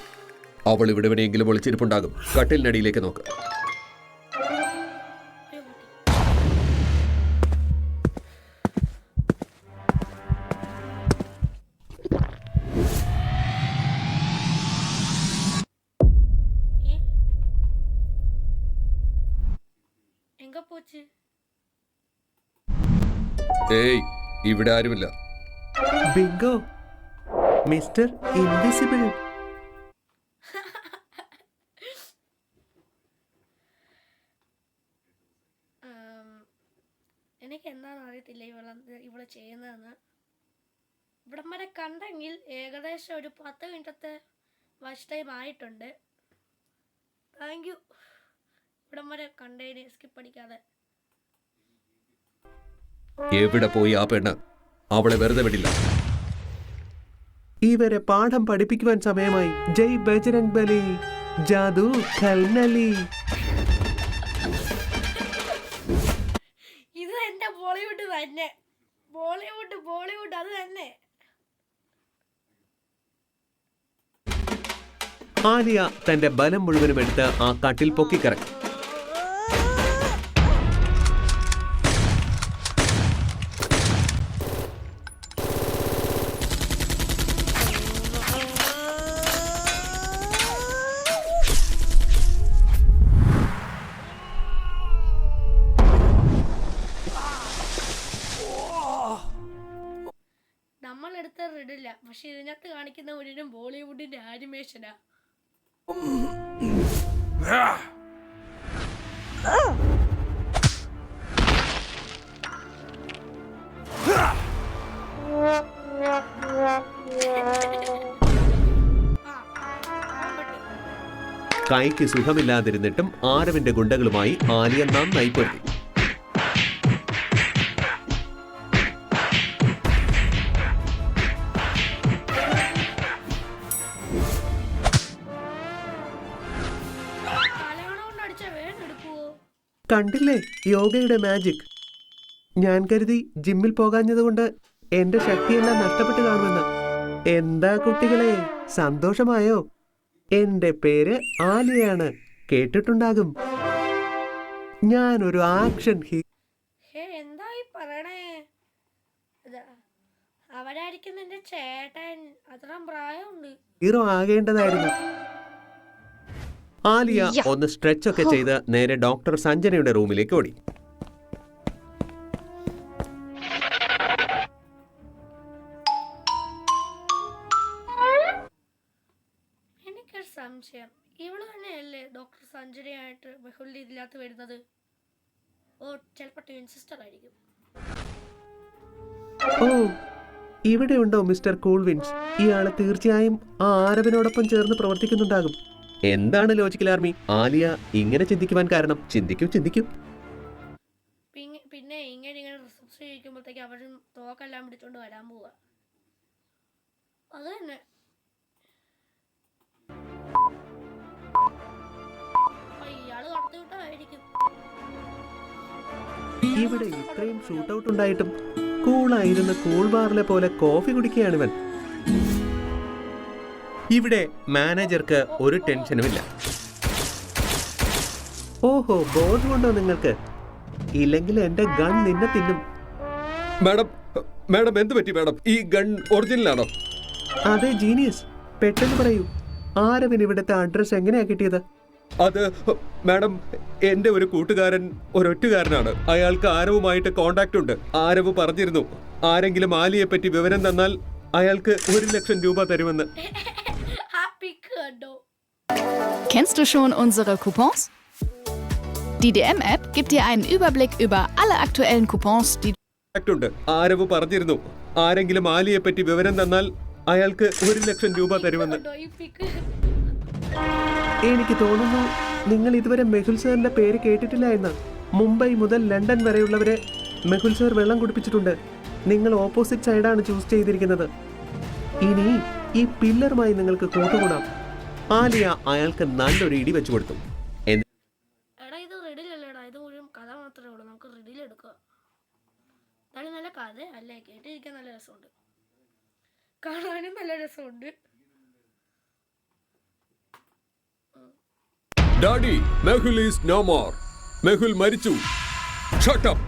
അവൾ ഇവിടെ എവിടെയെങ്കിലും ഒളിച്ചിരിപ്പുണ്ടാകും. കട്ടിലിനടിയിലേക്ക് നോക്ക്. ഏയ്, ഇവിടെ ആരുമില്ല. Bingo, mister invisible. എനിക്ക് എന്താണെന്ന് അറിയത്തില്ല ഇവള് ചെയ്യുന്നതെന്ന്. ഇവിടം വരെ കണ്ടെങ്കിൽ ഏകദേശം ഒരു 10 മിനിറ്റത്തെ വാച്ച് ടൈം ആയിട്ടുണ്ട്. Thank you. ഇവിടം വരെ കണ്ടതിന് സ്കിപ്പ് അടിക്കാതെ. എവിടെ പോയി ആ പെണ്ണ്? അവളെ വെറുതെ വിടില്ല. ഇവരെ പാഠം പഠിപ്പിക്കുവാൻ സമയമായി. ജയ് ബജരംഗ് ബലി, ജാദു ഖൽനലി. ഇത് എന്റെ ബോളിവുഡ് തന്നെ. ബോളിവുഡ് അത് തന്നെ. ആലിയ തന്റെ ബലം മുഴുവനും എടുത്ത് ആ കട്ടിൽ പൊക്കിക്കറങ്ങി. നമ്മളെടുത്ത റെഡില്ല, പക്ഷെ ഇതിനകത്ത് കാണിക്കുന്ന മുഴുവനും ബോളിവുഡിന്റെ ആനിമേഷനാ. കൈക്ക് സുഖമില്ലാതിരുന്നിട്ടും ആരവിന്റെ ഗുണ്ടകളുമായി ആലിയ നന്നായി പൊരുതി. തലകണ കൊണ്ട് അടിച്ച വേഗം എടുക്കുവോ? കണ്ടില്ലേ യോഗയുടെ മാജിക്. ഞാൻ കരുതി ജിമ്മിൽ പോകാഞ്ഞതുകൊണ്ട് എന്റെ ശക്തിയെല്ലാം നഷ്ടപ്പെട്ടു കാണുമെന്ന്. എന്താ കുട്ടികളെ, സന്തോഷമായോ? എന്റെ പേര് ആലിയാണ്, കേട്ടിട്ടുണ്ടാകും. ഞാനൊരു ആക്ഷൻ എന്തായി പറയണേ? അവരായിരിക്കും നിന്റെ ചേട്ടൻ, അത്രയും പ്രായമുണ്ട്. ഹീറോ ആകേണ്ടതായിരുന്നു. ആലിയ ഒന്ന് സ്ട്രെച്ച് ഒക്കെ ചെയ്ത് നേരെ ഡോക്ടർ സഞ്ജനയുടെ റൂമിലേക്ക് ഓടി. എനിക്കൊരു സംശയം, ഇവള് തന്നെയല്ലേ ഡോക്ടർ സഞ്ജനയായിട്ട് മെഹുലിന്റെ ഇതിനകത്ത് വരുന്നത്? ഓ, ചിലപ്പോ ട്വിൻ സിസ്റ്റർ ആയിരിക്കും. ഓ, ഇവിടെ ഉണ്ടോ മിസ്റ്റർ കൂൾവിൻസ്? ഇയാള് തീർച്ചയായും ആ ആരവിനോടൊപ്പം ചേർന്ന് പ്രവർത്തിക്കുന്നുണ്ടാകും. എന്താണ് ലോജിക്കൽ ആർമി? ആലിയ ഇങ്ങനെ ചിന്തിക്കുവാൻ കാരണം? ചിന്തിക്കൂ. പിന്നെ ഇങ്ങനെ റിസപ്ഷൻ ചെയ്യിക്കുമ്പോഴത്തേക്ക് അവരും തോക്കെല്ലാം പിടിച്ചോണ്ട് വരാൻ പോവാ. അത് തന്നെ. ഇയാള് കടത്തി വിട്ടായിരിക്കും. ഇവിടെ ഇത്രയും ഷൂട്ടൗട്ട് ഉണ്ടായിട്ടും കൂളായിരുന്ന കൂൾ ബാറിലെ പോലെ കോഫി കുടിക്കുകയാണിവൻ. ഇവിടെ മാനേജർക്ക് ഒരു ടെൻഷനുമില്ല. ഓഹോ, ബോധമുണ്ടോ നിങ്ങൾക്ക്? ഇല്ലെങ്കിൽ എന്റെ ഗൺ നിന്നെ തിന്നും. മാഡം എന്ത് പറ്റി മാഡം? ഈ ഗൺ ഒറിജിനലാണോ? അതെ ജീനിയസ്, പെട്ടെന്ന് പറയൂ, ആരവൻ ഇവിടുത്തെ അഡ്രസ് എങ്ങനെയാ കിട്ടിയത്? അത് മാഡം, എന്റെ ഒരു കൂട്ടുകാരൻ ഒരൊറ്റുകാരനാണ്. അയാൾക്ക് ആരവുമായിട്ട് കോണ്ടാക്ട് ഉണ്ട്. ആരവ് പറഞ്ഞിരുന്നു, ആരെങ്കിലും ആലിയെ പറ്റി വിവരം തന്നാൽ അയാൾക്ക് 1,00,000 രൂപ തരുമെന്ന്. ആ പിക്ക് കണ്ടോ? Kennst du schon unsere Coupons? Die DM-App gibt dir einen Überblick über alle aktuellen Coupons, die ഉണ്ട്. ആരവ് പറഞ്ഞിരുന്നു, ആരെങ്കിലും ആലിയെ പറ്റി വിവരം തന്നാൽ അയാൾക്ക് 1,00,000 രൂപ തരുമെന്ന്. കണ്ടോ ഈ പിക്ക്? എനിക്ക് തോന്നുന്നു നിങ്ങൾ ഇതുവരെ മെഹുൽ സാറിന്റെ പേര് കേട്ടിട്ടില്ല എന്ന്. മുംബൈ മുതൽ ലണ്ടൻ വരെയുള്ളവരെ മെഹുൽ സാർ വെള്ളം കുടിപ്പിച്ചിട്ടുണ്ട്. നിങ്ങൾ ഓപ്പോസിറ്റ് സൈഡാണ് ചൂസ് ചെയ്തിരിക്കുന്നത്. ഇനി ഈ പില്ലറുമായി നിങ്ങൾക്ക് കൂട്ടുകൂടാം. ആലിയ അയാൾക്ക് നല്ലൊരു ഇടി വെച്ചു കൊടുത്തു. എടാ, ഇത് റിഡിലല്ലേടാ, ഇത് മുഴുവൻ കഥ മാത്രമേ ഉള്ളൂ. നമുക്ക് റിഡിൽ എടുക്കുക. എന്നാലും നല്ല കഥ അല്ലേ, കേട്ടിരിക്കാൻ നല്ല രസമുണ്ട്, കാണാനും നല്ല രസമുണ്ട്. Daddy, Mehul is no more. Mehul മരിച്ചു. Shut up.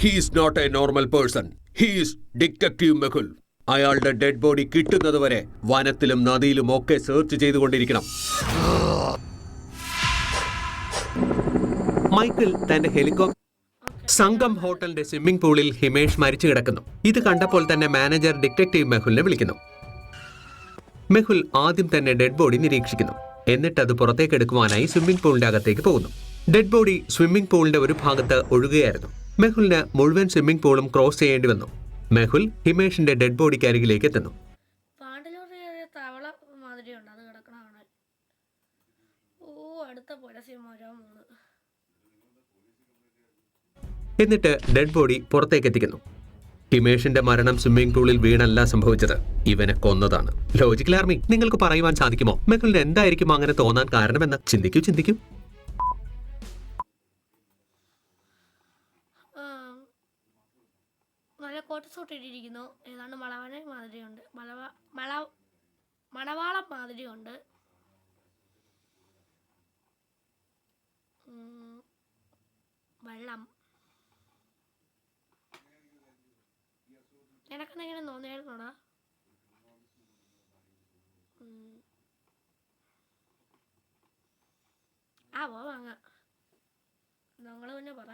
He is not a normal person. He is detective Mehul. അയാളുടെ ഡെഡ് ബോഡി കിട്ടുന്നതുവരെ വനത്തിലും നദിയിലും ഒക്കെ സെർച്ച് ചെയ്തുകൊണ്ടിരിക്കണം. മൈക്കിൾ തന്റെ ഹെലികോപ്റ്റർ സംഗം ഹോട്ടലിന്റെ സ്വിമ്മിംഗ് പൂളിൽ ഹിമേഷ് മരിച്ചു കിടക്കുന്നു. ഇത് കണ്ടപ്പോൾ തന്നെ മാനേജർ ഡിറ്റക്റ്റീവ് മെഹുലിനെ വിളിക്കുന്നു. മെഹുൽ ആദ്യം തന്നെ ഡെഡ് ബോഡി നിരീക്ഷിക്കുന്നു. എന്നിട്ട് അത് പുറത്തേക്ക് എടുക്കുവാനായി സ്വിമ്മിംഗ് പൂളിന്റെ അകത്തേക്ക് പോകുന്നു. ഡെഡ് ബോഡി സ്വിമ്മിംഗ് പൂളിന്റെ ഒരു ഭാഗത്ത് ഒഴുകുകയായിരുന്നു. മെഹുലിന് മുഴുവൻ സ്വിമ്മിംഗ് പൂളും ക്രോസ് ചെയ്യേണ്ടി വന്നു. മെഹുൽ ഹിമേഷിന്റെ ഡെഡ് ബോഡിക്ക് അരികിലേക്ക് എത്തുന്നു. പാണ്ടലൂർ തവള മാതിരി ഉണ്ട്, അത് കിടക്കണ കാണാൻ. ഓ, അടുത്ത പുരസ്യമാരാ മൂന്ന്. എന്നിട്ട് ഡെഡ് ബോഡി പുറത്തേക്ക് എത്തിക്കുന്നു. ഹിമേഷിന്റെ മരണം സ്വിമ്മിംഗ് പൂളിൽ വീണല്ല സംഭവിച്ചത്, ഇവനെ കൊന്നതാണ്. ലോജിക്കൽ ആർമി, നിങ്ങൾക്ക് പറയുവാൻ സാധിക്കുമോ മെഹുലിന് എന്തായിരിക്കും അങ്ങനെ തോന്നാൻ കാരണമെന്ന്? ചിന്തിക്കൂ. നല്ല കോട്ട് സൂട്ട് ഇട്ടിരിക്കുന്നു. ഏതാണ്ട് മണവാള മാതിരിയുണ്ട്. മണവാളം മാതിരിയുണ്ട്. വെള്ളം എനക്കെന്തെങ്കിലും തോന്നിയായിരുന്നോടാ? വാങ്ങാം. നിങ്ങള് പിന്നെ പറ.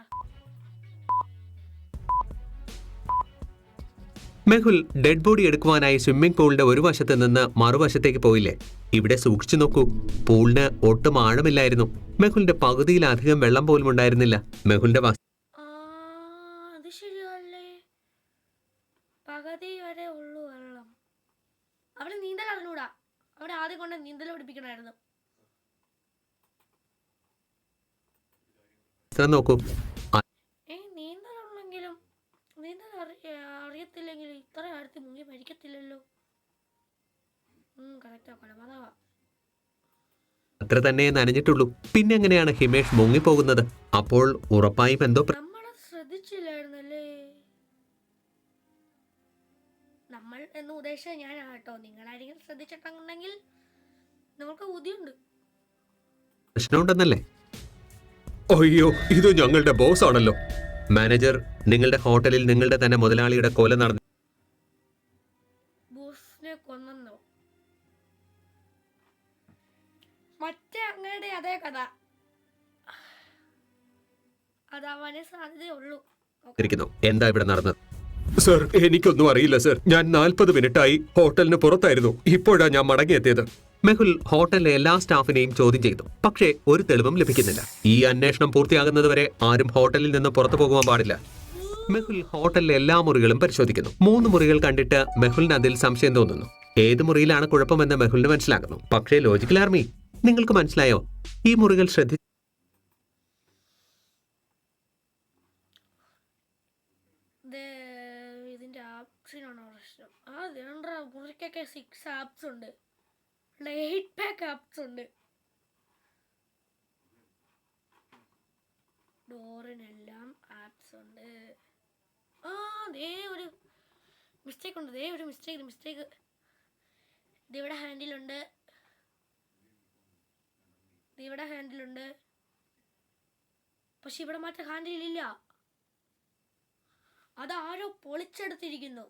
മെഹുൽ ഡെഡ് ബോഡി എടുക്കുവാനായി സ്വിമ്മിംഗ് പൂളിന്റെ ഒരു വശത്ത് നിന്ന് മറുവശത്തേക്ക് പോയില്ലേ? ഇവിടെ സൂക്ഷിച്ചു നോക്കൂ, പൂളിന് ഒട്ടും ആഴമില്ലായിരുന്നു. മെഹുലിന്റെ പകുതിയിലധികം വെള്ളം പോലും ഉണ്ടായിരുന്നില്ല. മെഹുലിന്റെ അത് ശരിയല്ലേ, പകുതി വരെ ഉള്ളു വെള്ളം. അവിടെ നീന്തൽ അറിഞ്ഞൂടാ. അവിടെ ആദ്യം കൊണ്ട് നീന്തൽ പഠിപ്പിക്കണമായിരുന്നു. വസ്ത്രം നോക്കൂ. നീന്തലുള്ളെങ്കിലും അറിയത്തില്ലെങ്കിലും ഇത്ര അടുത്ത് മുങ്ങി മരിക്കത്തില്ലല്ലോ. കറക്റ്റാ, കൊലപാതക. അത്ര തന്നെ നനഞ്ഞിട്ടുള്ളൂ. പിന്നെ എങ്ങനെയാണ് ഹിമേഷ് മുങ്ങിപ്പോകുന്നത്? അപ്പോൾ ഉറപ്പായും എന്തോ നമ്മളെ ശ്രദ്ധിച്ചില്ലായിരുന്നല്ലേ. നമ്മൾ എന്ന് ഉദ്ദേശിച്ചത് ഞാനാണ് കേട്ടോ. നിങ്ങളാരെങ്കിലും ശ്രദ്ധിച്ചിട്ടുണ്ടെങ്കിൽ നമുക്ക് ബുദ്ധിയുണ്ട്. പ്രശ്നമുണ്ടെന്നല്ലേ? അയ്യോ, ഇത് ഞങ്ങളുടെ ബോസ് ആണല്ലോ. മാനേജർ, നിങ്ങളുടെ ഹോട്ടലിൽ നിങ്ങളുടെ തന്നെ മുതലാളിയുടെ കൊല നടന്നു. ബോസിനെ കൊന്നോ? മറ്റേ അങ്ങയുടെ അതേ കഥ അതാവാനേ സാധ്യതയുള്ളൂ. എന്താ ഇവിടെ നടന്നത്? സർ, എനിക്കൊന്നും അറിയില്ല സർ. ഞാൻ 40 മിനിറ്റായി ഹോട്ടലിന് പുറത്തായിരുന്നു. ഇപ്പോഴാ ഞാൻ മടങ്ങിയെത്തിയത്. മെഹുൽ ഹോട്ടലിലെ എല്ലാ സ്റ്റാഫിനെയും ചോദ്യം ചെയ്തു. പക്ഷേ ഒരു തെളിവും ലഭിക്കുന്നില്ല. ഈ അന്വേഷണം പൂർത്തിയാകുന്നതുവരെ ആരും ഹോട്ടലിൽ നിന്ന് പുറത്തു പോകുവാൻ പാടില്ല. മെഹുൽ ഹോട്ടലിലെ എല്ലാ മുറികളും പരിശോധിക്കുന്നു. 3 മുറികൾ കണ്ടിട്ട് മെഹുലിന് അതിൽ സംശയം തോന്നുന്നു. ഏത് മുറിയിലാണ് കുഴപ്പമെന്ന് മെഹുലിന് മനസ്സിലാകുന്നു. പക്ഷേ ലോജിക്കൽ ആർമി, നിങ്ങൾക്ക് മനസ്സിലായോ? ഈ മുറികൾ ഇതിന്റെ ആപ്സിനാണോ പ്രശ്നം? മുറിക്കൊക്കെ 6 ആപ്സ് ഉണ്ട്, 8 പാക്ക് ആപ്സ് ഉണ്ട്. ഡോറിനെല്ലാം ആപ്സ് ഉണ്ട്. ഒരു മിസ്റ്റേക്ക് ഉണ്ട്. ഒരു മിസ്റ്റേക്ക് ഇതിവിടെ ഹാൻഡിലുണ്ട്. പക്ഷെ ഇവിടെ മറ്റേ ഹാൻഡിലില്ല. അതാരോ പൊളിച്ചെടുത്തിരിക്കുന്നു.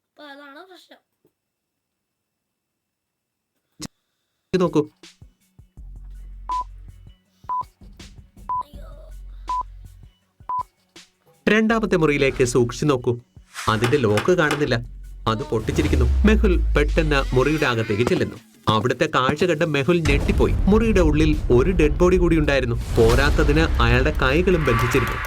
അപ്പൊ അതാണ് പ്രശ്നം. നോക്കൂ. രണ്ടാമത്തെ മുറിയിലേക്ക് സൂക്ഷിച്ചു നോക്കൂ. അതിന്റെ ലോക്ക് കാണുന്നില്ല. അത് പൊട്ടിച്ചിരിക്കുന്നു. മെഹുൽ പെട്ടെന്ന് മുറിയുടെ അകത്തേക്ക് ചെല്ലുന്നു. അവിടുത്തെ കാഴ്ച കണ്ട് മെഹുൽ ഞെട്ടിപ്പോയി. മുറിയുടെ ഉള്ളിൽ ഒരു ഡെഡ് ബോഡി കൂടി ഉണ്ടായിരുന്നു. പോരാത്തതിന് അയാളുടെ കൈകളും ബന്ധിച്ചിരുന്നു.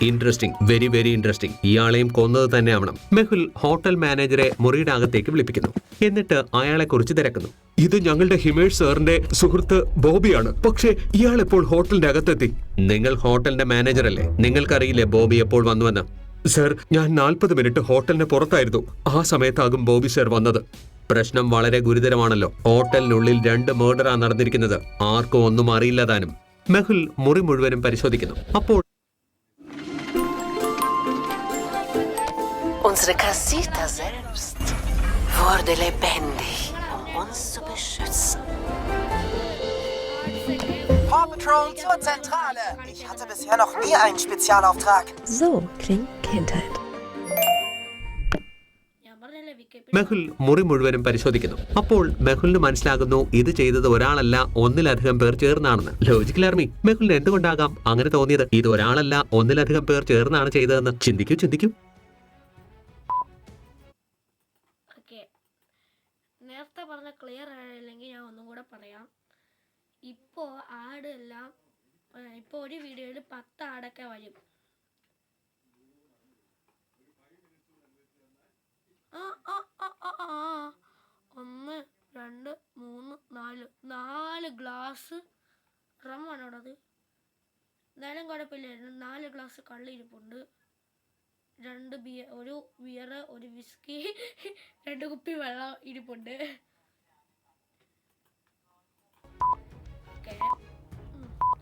Interesting, very very interesting. ഇയാളെയും കൊന്നത് തന്നെ ആവണം. മെഹുൽ ഹോട്ടൽ മാനേജറെ മുറിയുടെ അകത്തേക്ക് വിളിപ്പിക്കുന്നു. എന്നിട്ട് അയാളെ കുറിച്ച് തിരക്കുന്നു. ഇത് ഞങ്ങളുടെ ഹിമേഷ് സാറിന്റെ സുഹൃത്ത് ബോബിയാണ്. പക്ഷേ ഇയാൾ എപ്പോൾ ഹോട്ടലിന്റെ അകത്തെത്തി? നിങ്ങൾ ഹോട്ടലിന്റെ മാനേജർ അല്ലേ? നിങ്ങൾക്കറിയില്ലേ ബോബി എപ്പോൾ വന്നുവെന്ന്? സർ, ഞാൻ 40 മിനിറ്റ് ഹോട്ടലിന് പുറത്തായിരുന്നു. ആ സമയത്താകും ബോബി സർ വന്നത്. പ്രശ്നം വളരെ ഗുരുതരമാണല്ലോ. ഹോട്ടലിനുള്ളിൽ 2 മർഡറാ നടന്നിരിക്കുന്നത്. ആർക്കും ഒന്നും അറിയില്ല താനും. മെഹുൽ മുറി മുഴുവനും പരിശോധിക്കുന്നു. അപ്പോൾ Unsere Casita selbst wurde lebendig, uns zu beschützen. Paw Patrol zur Zentrale. Ich hatte bisher noch nie einen Spezialauftrag. So klingt Kindheit. Mehul മുറി മുഴുവനും പരിശോധിക്കുന്നു. അപ്പോൾ മെഹുലിന് മനസ്സിലാകുന്നു ഇത് ചെയ്തത് ഒരാളല്ല, ഒന്നിലധികം പേർ ചേർന്നാണെന്ന്. ലോജിക്കൽ ആർമി, മെഹുലിന് എന്തുകൊണ്ടാകാം അങ്ങനെ തോന്നിയത്? ഇത് ഒരാളല്ല, ഒന്നിലധികം പേർ ചേർന്നാണ് ചെയ്തതെന്ന് ചിന്തിക്കൂ. നേരത്തെ പറഞ്ഞ ക്ലിയർ ആയില്ലെങ്കിൽ ഞാൻ ഒന്നും കൂടെ പറയാം. ഇപ്പോൾ ഒരു വീഡിയോയിൽ 10 ആടൊക്കെ വരും. 1 2 3 4 ഗ്ലാസ് റമ്മാണ് ഉള്ളത്. എന്തായാലും കുഴപ്പമില്ലായിരുന്നു. 4 ഗ്ലാസ് കള്ളിരിപ്പുണ്ട്, 2 ബിയർ, ഒരു ബിയർ, ഒരു വിസ്കി, 2 കുപ്പി വെള്ളം ഇരിപ്പുണ്ട്. ഓക്കെ,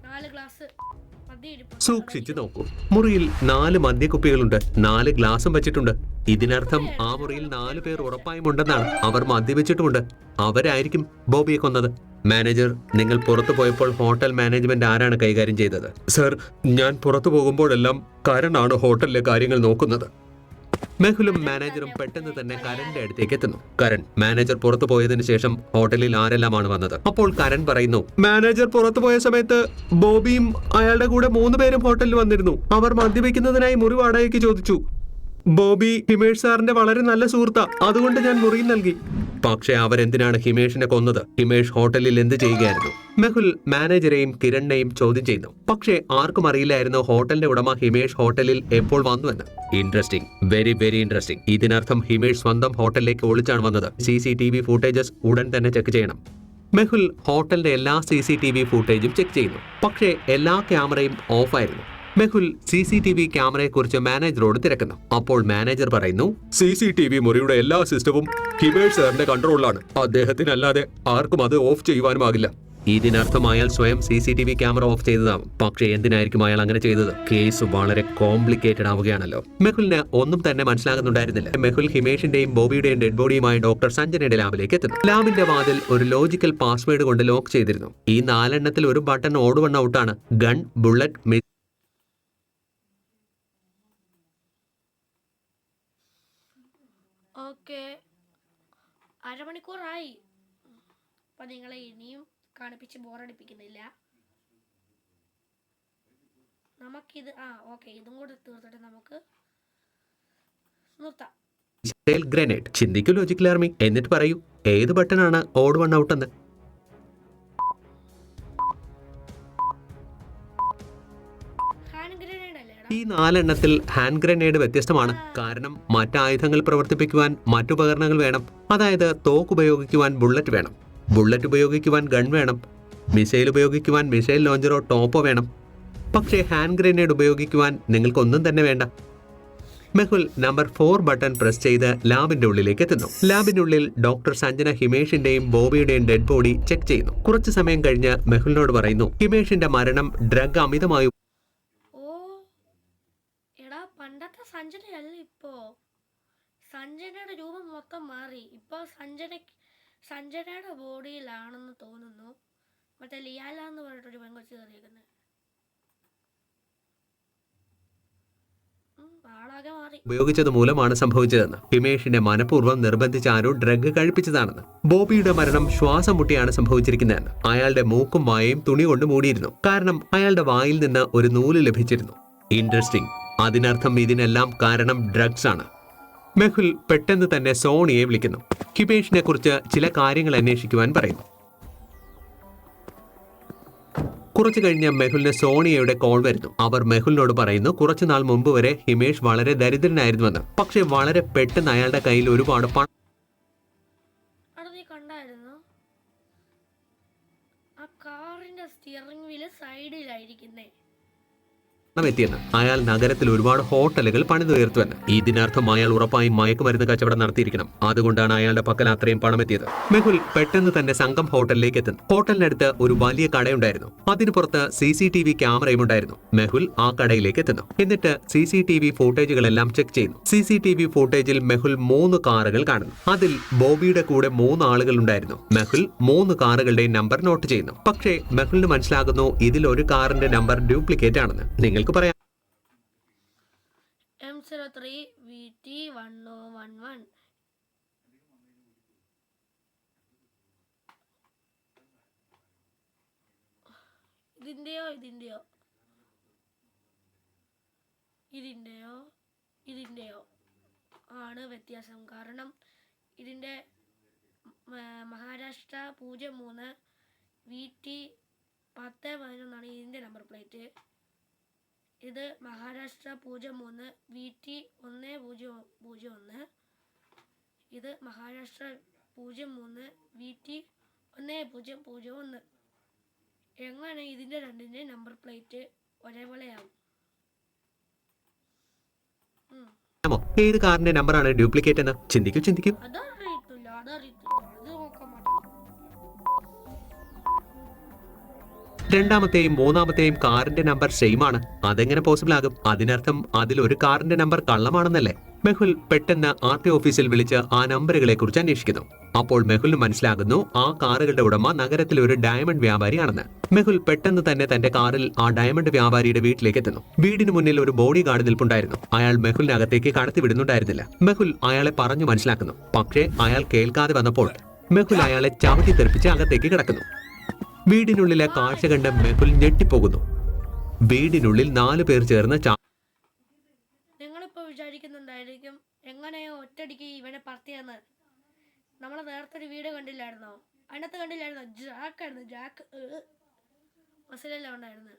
4 ഗ്ലാസ് മദ്യം ഇരിപ്പുണ്ട്. സൂക്ഷിച്ചു നോക്കൂ. മുറിയിൽ 4 മദ്യക്കുപ്പികളുണ്ട്, 4 ഗ്ലാസും വെച്ചിട്ടുണ്ട്. ഇതിനർത്ഥം ആ മുറിയിൽ 4 പേർ ഉറപ്പായും ഉണ്ടെന്നാണ്. അവർ മദ്യവെച്ചിട്ടുമുണ്ട്. അവരായിരിക്കും ബോബിയെ കൊന്നത്. മാനേജർ, നിങ്ങൾ പുറത്തു പോയപ്പോൾ ഹോട്ടൽ മാനേജ്മെന്റ് ആരാണ് കൈകാര്യം ചെയ്തത്? സർ, ഞാൻ പുറത്തു പോകുമ്പോഴെല്ലാം കരണാണ് ഹോട്ടലിലെ കാര്യങ്ങൾ നോക്കുന്നത്. മെഹുലും മാനേജറും പെട്ടെന്ന് തന്നെ കരന്റെ അടുത്തേക്ക് എത്തുന്നു. കരൺ, മാനേജർ പുറത്തു പോയതിനു ശേഷം ഹോട്ടലിൽ ആരെല്ലാമാണ് വന്നത്? അപ്പോൾ കരൺ പറയുന്നു, മാനേജർ പുറത്തു പോയ സമയത്ത് ബോബിയും അയാളുടെ കൂടെ 3 പേരും ഹോട്ടലിൽ വന്നിരുന്നു. അവർ മദ്യപിക്കുന്നതിനായി മുറി വാടകയ്ക്ക് ചോദിച്ചു. ബോബി ഹിമേഷ് സാറിന്റെ വളരെ നല്ല സുഹൃത്താ, അതുകൊണ്ട് ഞാൻ മുറി നൽകി. പക്ഷെ അവരെന്തിനാണ് ഹിമേഷിനെ കൊന്നത്? ഹിമേഷ് ഹോട്ടലിൽ എന്ത് ചെയ്യുകയായിരുന്നു? മെഹുൽ മാനേജരെയും കിരണിനെയും ചോദ്യം ചെയ്യുന്നു. പക്ഷേ ആർക്കും അറിയില്ലായിരുന്നു ഹോട്ടലിന്റെ ഉടമ ഹിമേഷ് ഹോട്ടലിൽ എപ്പോൾ വന്നുവെന്ന്. Interesting, very very interesting. ഇതിനർത്ഥം ഹിമേഷ് സ്വന്തം ഹോട്ടലിലേക്ക് ഒളിച്ചാണ് വന്നത്. CCTV ഫൂട്ടേജസ് ഉടൻ തന്നെ ചെക്ക് ചെയ്യണം. മെഹുൽ ഹോട്ടലിന്റെ എല്ലാ CCTV ഫുട്ടേജും ചെക്ക് ചെയ്യുന്നു. പക്ഷേ എല്ലാ ക്യാമറയും ഓഫായിരുന്നു. മെഹുൽ CCTV ക്യാമറയെക്കുറിച്ച് മാനേജറോട് തിരക്കുന്നു. അപ്പോൾ മാനേജർ പറയുന്നു, CCTV മുറിയുടെ എല്ലാ സിസ്റ്റവും ഹിമേഷ് സാറിന്റെ കൺട്രോളിലാണ്. അദ്ദേഹത്തിനല്ലാതെ ആർക്കും അത് ഓഫ് ചെയ്യുവാനുമാകില്ല. ഇതിനർത്ഥം അയാൾ സ്വയം CCTV ക്യാമറ ഓഫ് ചെയ്തതാവും. പക്ഷേ എന്തിനായിരിക്കും അയാൾ അങ്ങനെ ചെയ്തത്? കേസ് വളരെ കോംപ്ലിക്കേറ്റഡ് ആവുകയാണല്ലോ. മെഹുലിന് ഒന്നും തന്നെ മനസ്സിലാകുന്നുണ്ടായിരുന്നില്ല. മെഹുൽ ഹിമേഷിന്റെയും ബോബിയുടെയും ഡെഡ് ബോഡിയുമായി ഡോക്ടർ സഞ്ജനയുടെ ലാബിലേക്ക് എത്തുന്നു. ലാബിന്റെ വാതിൽ ഒരു ലോജിക്കൽ പാസ്വേഡ് കൊണ്ട് ലോക്ക് ചെയ്തിരുന്നു. ഈ 4 എണ്ണത്തിൽ ഒരു ബട്ടൺ ഓട് വൺ ഔട്ടാണ്. ഗൺ, ബുള്ളറ്റ്, ഓക്കെ, അരമണിക്കൂറായി. അപ്പം നിങ്ങളെ ഇനിയും കാണിപ്പിച്ച് ബോറടിപ്പിക്കുന്നില്ല. നമുക്കിത് ഓക്കെ, ഇതും കൂടെ തീർത്തിട്ട് നമുക്ക് നിർത്താം. ഗ്രനേഡ്. ചിന്തിക്കൂ ലോജിക്കൽ ആർമി, എന്നിട്ട് പറയൂ ഏത് ബട്ടണാണ് ഓട് വൺ ഔട്ട് എന്ന്. ഈ 4 എണ്ണത്തിൽ ഹാൻഡ് ഗ്രനേഡ് വ്യത്യസ്തമാണ്. കാരണം മറ്റായുധങ്ങൾ പ്രവർത്തിപ്പിക്കുവാൻ മറ്റുപകരണങ്ങൾ വേണം. അതായത് തോക്ക് ഉപയോഗിക്കുവാൻ ബുള്ളറ്റ് വേണം, ബുള്ളറ്റ് ഉപയോഗിക്കുവാൻ ഗൺ വേണം, മിസൈൽ ഉപയോഗിക്കുവാൻ മിസൈൽ ലോഞ്ചറോ ടോപ്പോ വേണം. പക്ഷേ ഹാൻഡ് ഗ്രനേഡ് ഉപയോഗിക്കുവാൻ നിങ്ങൾക്കൊന്നും തന്നെ വേണ്ട. മെഹുൽ നമ്പർ 4 ബട്ടൺ പ്രസ് ചെയ്ത് ലാബിന്റെ ഉള്ളിലേക്ക് എത്തുന്നു. ലാബിനുള്ളിൽ ഡോക്ടർ സഞ്ജന ഹിമേഷിന്റെയും ബോബിയുടെയും ഡെഡ് ബോഡി ചെക്ക് ചെയ്യുന്നു. കുറച്ചു സമയം കഴിഞ്ഞ് മെഹുലിനോട് പറയുന്നു, ഹിമേഷിന്റെ മരണം ഡ്രഗ് അമിതമായി. പണ്ടത്തെ സഞ്ജനയല്ല ഇപ്പോ. സഞ്ജനയുടെ രൂപം മൊത്തം മാറി. ഇപ്പോൾ സഞ്ജനയുടെ ബോഡിയിലാണെന്ന് തോന്നുന്നു. മറ്റേ ലിയാല എന്ന് പറഞ്ഞിട്ടൊരു പെങ്കൊച്ച് കയറിയിരിക്കുന്നത്. ആളാകെ മാറി. ഉപയോഗിച്ചത് മൂലമാണ് സംഭവിച്ചതെന്ന്. ഹിമേഷിനെ മനഃപൂർവ്വം നിർബന്ധിച്ച് ആരോ ഡ്രഗ് കഴിപ്പിച്ചതാണെന്ന്. ബോബിയുടെ മരണം ശ്വാസം മുട്ടിയാണ് സംഭവിച്ചിരിക്കുന്നതെന്ന്. അയാളുടെ മൂക്കും വായയും തുണി കൊണ്ട് മൂടിയിരുന്നു. കാരണം അയാളുടെ വായിൽ നിന്ന് ഒരു നൂല് ലഭിച്ചിരുന്നു. ഇൻട്രസ്റ്റിംഗ്. അതിനർത്ഥം ഇതിനെല്ലാം കാരണം ഡ്രഗ്സ് ആണ്. മെഹുൽ പെട്ടെന്ന് തന്നെ സോണിയെ വിളിക്കുന്നു. ഹിമേഷിനെ കുറിച്ച് ചില കാര്യങ്ങൾ അന്വേഷിക്കുവാൻ പറയുന്നു. കുറച്ചു കഴിഞ്ഞ് മെഹുലിന് സോണിയയുടെ കോൾ വരുന്നു. അവർ മെഹുലിനോട് പറയുന്നു, കുറച്ചുനാൾ മുമ്പ് വരെ ഹിമേഷ് വളരെ ദരിദ്രനായിരുന്നുവെന്ന്. പക്ഷെ വളരെ പെട്ടെന്ന് അയാളുടെ കയ്യിൽ ഒരുപാട് പണം. ആ കാറിന്റെ സ്റ്റിയറിംഗ് വീല് സൈഡിലായിരിക്കുന്നേ. എത്തിയെന്ന്. അയാൾ നഗരത്തിൽ ഒരുപാട് ഹോട്ടലുകൾ പണിതുയർത്തുവെന്ന്. ഇതിനർത്ഥം അയാൾ ഉറപ്പായും മയക്കുമരുന്ന് കച്ചവടം നടത്തിയിരിക്കണം. അതുകൊണ്ടാണ് അയാളുടെ പക്കൽ അത്രയും പണം എത്തിയത്. മെഹുൽ പെട്ടെന്ന് തന്നെ സംഘം ഹോട്ടലിലേക്ക് എത്തുന്നു. ഹോട്ടലിനടുത്ത് ഒരു വലിയ കടയുണ്ടായിരുന്നു. അതിന് പുറത്ത് CCTV ക്യാമറയും ഉണ്ടായിരുന്നു. മെഹുൽ ആ കടയിലേക്ക് എത്തുന്നു. എന്നിട്ട് CCTV ഫുട്ടേജുകളെല്ലാം ചെക്ക് ചെയ്യുന്നു. CCTV ഫുട്ടേജിൽ മെഹുൽ 3 കാറുകൾ കാണുന്നു. അതിൽ ബോബിയുടെ കൂടെ 3 ആളുകൾ ഉണ്ടായിരുന്നു. മെഹുൽ 3 കാറുകളുടെയും നമ്പർ നോട്ട് ചെയ്യുന്നു. പക്ഷേ മെഹുലിന് മനസ്സിലാകുന്നു ഇതിൽ ഒരു കാറിന്റെ നമ്പർ ഡ്യൂപ്ലിക്കേറ്റ് ആണെന്ന്. നിങ്ങൾക്ക് പറയാം. M03 VT 1011. ഇതിന്റെയോ ആണ് വ്യത്യാസം. കാരണം ഇതിന്റെ മഹാരാഷ്ട്ര 03 VT 1011 ഇതിന്റെ നമ്പർ പ്ലേറ്റ്. ഇത് മഹാരാഷ്ട്ര 03 VT 1001. ഇത് മഹാരാഷ്ട്ര 03 VT 1001. എങ്ങനെ ഇതിന്റെ രണ്ടിന്റെ നമ്പർ പ്ലേറ്റ് ഒരേപോലെയാവും? ഏത് കാറിന്റെ നമ്പറാണ് ഡ്യൂപ്ലിക്കേറ്റ് എന്ന് ചിന്തിക്കൂ. അതറിയത്തില്ല. അത് നോക്കാൻ പറ്റും. രണ്ടാമത്തെയും മൂന്നാമത്തെയും കാറിന്റെ നമ്പർ സെയിം ആണ്. അതെങ്ങനെ പോസിബിൾ ആകും? അതിനർത്ഥം അതിൽ ഒരു കാറിന്റെ നമ്പർ കള്ളമാണെന്നല്ലേ? മെഹുൽ പെട്ടെന്ന് RT ഓഫീസിൽ വിളിച്ച് ആ നമ്പറുകളെ കുറിച്ച് അന്വേഷിക്കുന്നു. അപ്പോൾ മെഹുലിന് മനസ്സിലാകുന്നു ആ കാറുകളുടെ ഉടമ നഗരത്തിലെ ഒരു ഡയമണ്ട് വ്യാപാരിയാണെന്ന്. മെഹുൽ പെട്ടെന്ന് തന്നെ തന്റെ കാറിൽ ആ ഡയമണ്ട് വ്യാപാരിയുടെ വീട്ടിലേക്ക് എത്തുന്നു. വീടിന് മുന്നിൽ ഒരു ബോഡി ഗാർഡ് നിൽപ്പുണ്ടായിരുന്നു. അയാൾ മെഹുലിനകത്തേക്ക് കടത്തിവിടുന്നുണ്ടായിരുന്നില്ല. മെഹുൽ അയാളെ പറഞ്ഞു മനസ്സിലാക്കുന്നു. പക്ഷേ അയാൾ കേൾക്കാതെ വന്നപ്പോൾ മെഹുൽ അയാളെ ചവിട്ടി തെറിപ്പിച്ച് അകത്തേക്ക് കിടക്കുന്നു. വീടിനുള്ളിലെ കാഴ്ച കണ്ട് മെഹുൽ ഞെട്ടിപ്പോകുന്നു. വീടിനുള്ളിൽ 4 പേർ ചേർന്ന് നിങ്ങളിപ്പോ വിചാരിക്കുന്നുണ്ടായിരിക്കും എങ്ങനെയോ ഒറ്റടിക്ക് ഇവനെ പറത്തിയെന്ന്. നമ്മളെ നേരത്തെ ഒരു വീഡിയോ കണ്ടില്ലായിരുന്നോ? അതിനകത്ത് കണ്ടില്ലായിരുന്നോ? ജാക്ക് മസിലെല്ലാം ഉണ്ടായിരുന്നു.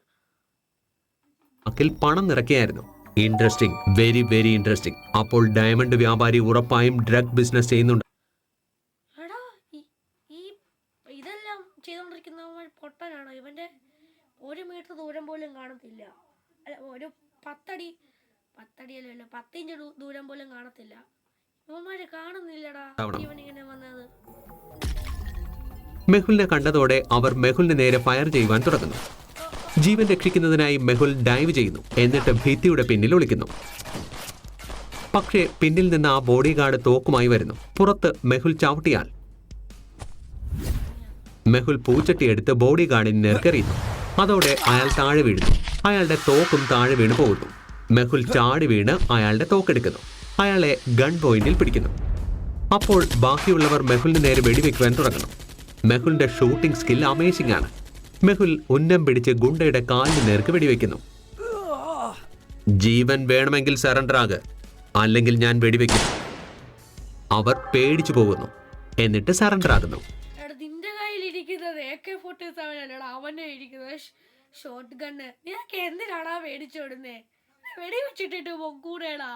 പണം നിറയ്ക്കുകയായിരുന്നു. Interesting, very very interesting. അപ്പോൾ ഡയമണ്ട് വ്യാപാരി ഉറപ്പായും ഡ്രഗ് ബിസിനസ് ചെയ്യുന്നുണ്ട്. ഇതെല്ലാം ചെയ്തുകൊണ്ടിരിക്കുന്നവൻ പൊട്ടനാണോ? ഇവൻ്റെ 1 മീറ്റർ ദൂരം പോലും കാണത്തില്ല. അല്ല, ഒരു 10 ഇഞ്ച് ദൂരം പോലും കാണത്തില്ല. ഇവന്മാര് കാണുന്നില്ലടാ ഇവനിങ്ങനെ വന്നത്. മെഹുലിനെ കണ്ടതോടെ അവർ മെഹുലിന് നേരെ ഫയർ ചെയ്യുവാൻ തുടങ്ങുന്നു. ജീവൻ രക്ഷിക്കുന്നതിനായി മെഹുൽ ഡൈവ് ചെയ്യുന്നു. എന്നിട്ട് ഭിത്തിയുടെ പിന്നിൽ ഒളിക്കുന്നു. പക്ഷേ പിന്നിൽ നിന്ന് ആ ബോഡി ഗാർഡ് തോക്കുമായി വരുന്നു. പുറത്ത് മെഹുൽ ചവിട്ടിയാൽ മെഹുൽ പൂച്ചട്ടി എടുത്ത് ബോഡി ഗാർഡിന് നേർക്കെറിയുന്നു. അതോടെ അയാൾ താഴെ വീഴുന്നു. അയാളുടെ തോക്കും താഴെ വീണ് പോകുന്നു. മെഹുൽ ചാടി വീണ് അയാളുടെ തോക്കെടുക്കുന്നു. അയാളെ ഗൺ പോയിന്റിൽ പിടിക്കുന്നു. അപ്പോൾ ബാക്കിയുള്ളവർ മെഹുലിന് നേരെ വെടിവെക്കുവാൻ തുടങ്ങുന്നു. മെഹുലിന്റെ ഷൂട്ടിംഗ് സ്കിൽ അമേസിംഗ് ആണ്. മെഹുൽ ഉന്നം പിടിച്ച് ഗുണ്ടയുടെ കാലിന് നേർക്ക് വെടിവെക്കുന്നു. ജീവൻ വേണമെങ്കിൽ സറണ്ടർ ആക്, അല്ലെങ്കിൽ ഞാൻ വെടിവെക്കും. അവർ പേടിച്ചു പോകുന്നു. എന്നിട്ട് സറണ്ടർ ആകുന്നു. നിന്റെ കയ്യിലിരിക്കുന്നത് AK-47 അല്ലടാ, അവന്റെ ഇരിക്കുന്നത് ഷോട്ട് ഗണ്ണ്. നിനക്ക് എന്തിനാടാ മേടിച്ചോടുന്നേ? വെടിവെച്ചിട്ടിട്ട് കൂടെടാ.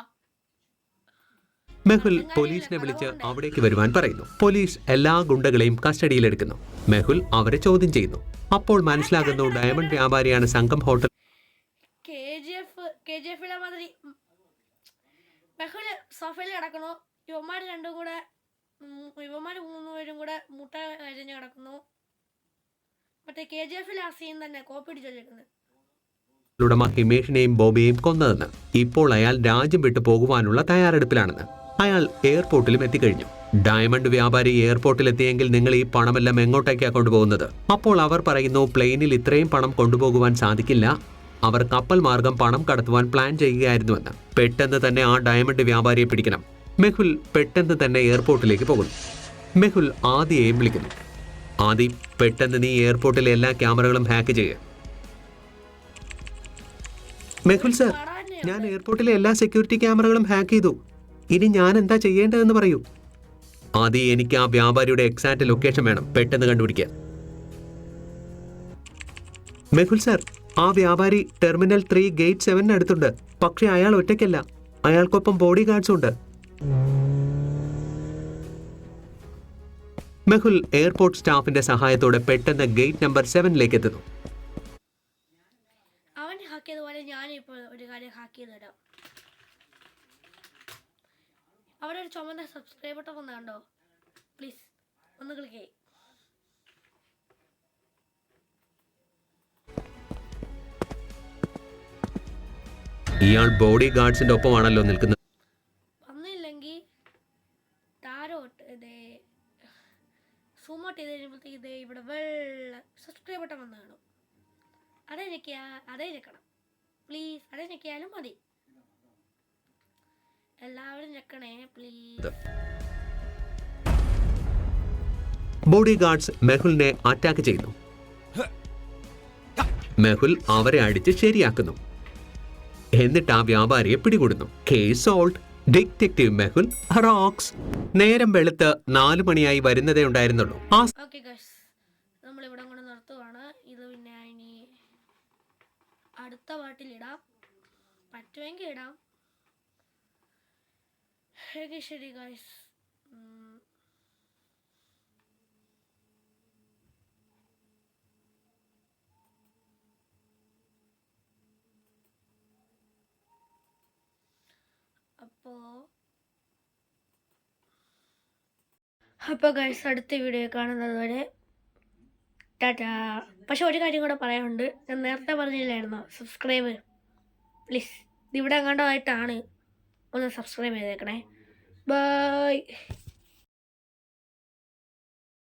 മെഹുൽ പോലീസിനെ വിളിച്ച് അവിടേക്ക് വരുവാൻ പറയുന്നു. പോലീസ് എല്ലാ ഗുണ്ടകളെയും കസ്റ്റഡിയിലെടുക്കുന്നു. മെഹുൽ അവരെ ചോദ്യം ചെയ്യുന്നു. അപ്പോൾ മനസ്സിലാകുന്നു ഡയമണ്ട് വ്യാപാരിയാണ് സംഘം ഹോട്ടൽ. KGF-ലെ മാതിരി മെഹുൽ സോഫയിൽ കിടക്കുന്നു. ഇവന്മാർ 3 പേരും കൂടെ മുട്ട അരിഞ്ഞ് കിടക്കുന്നു. മറ്റേ KGF-ലെ ആ സീൻ തന്നെ കോപ്പി അടിച്ചേക്കുന്നത്. ഉടമ ഹിമേഷിനെയും ബോബിയെയും കൊന്നതെന്ന്. ഇപ്പോൾ അയാൾ രാജ്യം വിട്ടു പോകുവാനുള്ള തയ്യാറെടുപ്പിലാണെന്ന്. അയാൾ എയർപോർട്ടിലും എത്തിക്കഴിഞ്ഞു. ഡയമണ്ട് വ്യാപാരി എയർപോർട്ടിൽ എത്തിയെങ്കിൽ നിങ്ങൾ ഈ പണമെല്ലാം എങ്ങോട്ടേക്കാണ് കൊണ്ടുപോകുന്നത്? അപ്പോൾ അവർ പറയുന്നു പ്ലെയിനിൽ ഇത്രയും പണം കൊണ്ടുപോകുവാൻ സാധിക്കില്ല. അവർ കപ്പൽ മാർഗം പണം കടത്തുവാൻ പ്ലാൻ ചെയ്യുകയായിരുന്നുവെന്ന്. പെട്ടെന്ന് തന്നെ ആ ഡയമണ്ട് വ്യാപാരിയെ പിടിക്കണം. മെഹുൽ പെട്ടെന്ന് തന്നെ എയർപോർട്ടിലേക്ക് പോകുന്നു. മെഹുൽ ആദിയെയും വിളിക്കുന്നു. ആദി, പെട്ടെന്ന് നീ എയർപോർട്ടിലെ എല്ലാ ക്യാമറകളും ഹാക്ക് ചെയ്യുക. മെഹുൽ സർ, ഞാൻ എയർപോർട്ടിലെ എല്ലാ സെക്യൂരിറ്റി ക്യാമറകളും ഹാക്ക് ചെയ്തു. ഇനി ഞാൻ എന്താ ചെയ്യേണ്ടതെന്ന് പറയൂ. ആദി, എനിക്ക് ആ വ്യാപാരിയുടെ എക്സാക്ട് ലൊക്കേഷൻ വേണം. പെട്ടെന്ന് കണ്ടുപിടിക്കാൻ. മെഹുൽ സർ, ആ വ്യാപാരി ടെർമിനൽ 3 ഗേറ്റ് 7 അടുത്തുണ്ട്. പക്ഷെ അയാൾ ഒറ്റയ്ക്കല്ല, അയാൾക്കൊപ്പം ബോഡി ഗാർഡ്സ് ഉണ്ട്. മെഹുൽ എയർപോർട്ട് സ്റ്റാഫിന്റെ സഹായത്തോടെ പെട്ടെന്ന് ഗേറ്റ് നമ്പർ 7 എത്തുന്നു. അവൻ ഹാക്ക് ചെയ്തതുപോലെ ഞാനിപ്പോൾ ഒരു കാര്യം ഹാക്ക് ചെയ്ത് തരാം. അവിടെ ഒരു ചുമന്ന സബ്സ്ക്രൈബ് ബട്ടൺ വന്ന കണ്ടോ? പ്ലീസ് ഒന്ന് ക്ലിക്ക് ചെയ്യ്. ഇയാൾ ബോഡി ഗാർഡ്സിന്റെ ഒപ്പമാണല്ലോ നിൽക്കുന്നത്. വന്നില്ലെങ്കിൽ താരോട്ട് സൂമോട്ട് ചെയ്ത് കഴിയുമ്പോഴത്തേക്ക് ഇവിടെ വെള്ള സബ്സ്ക്രൈബ് ബട്ടൺ വന്ന് കാണും. അതേ ഞെക്കണം പ്ലീസ്. അതേ ഞെക്കിയാലും മതി. എല്ലാവരും ഞെക്കണേ പ്ലീസ്. ബോഡി ഗാർഡ്സ് മെഹുലിനെ അറ്റാക്ക് ചെയ്യുന്നു. മെഹുൽ അവരെ അടിച്ച് ശരിയാക്കുന്നു. എന്നിട്ട് ആ വ്യാപാരിയെ പിടികൂടുന്നു. Case solve. Detective Mehul rocks. നേരം വെളുത്ത് 4 മണിയായി വരുന്നതേ ഉണ്ടായിരുന്നുള്ളൂ. ഓക്കെ ഗൈസ്, നമ്മളിവിടെ കൊണ്ട് നിർത്തുവാണ്. ഇത് പിന്നെ ഇനി അടുത്ത പാട്ടിലിടാം, പറ്റുമെങ്കിൽ ഇടാം. ശരി ഗൈസ്. അപ്പോൾ ഗൈസ്, അടുത്ത വീഡിയോ കാണുന്നത് വരെ ടാറ്റാ. പക്ഷെ ഒരു കാര്യം കൂടെ പറയാനുണ്ട്. ഞാൻ നേരത്തെ പറഞ്ഞില്ലായിരുന്നോ, സബ്സ്ക്രൈബ് പ്ലീസ്. ഇവിടെ കണ്ടതായിട്ടാണ്, ഒന്ന് സബ്സ്ക്രൈബ് ചെയ്തേക്കണേ. ബൈ.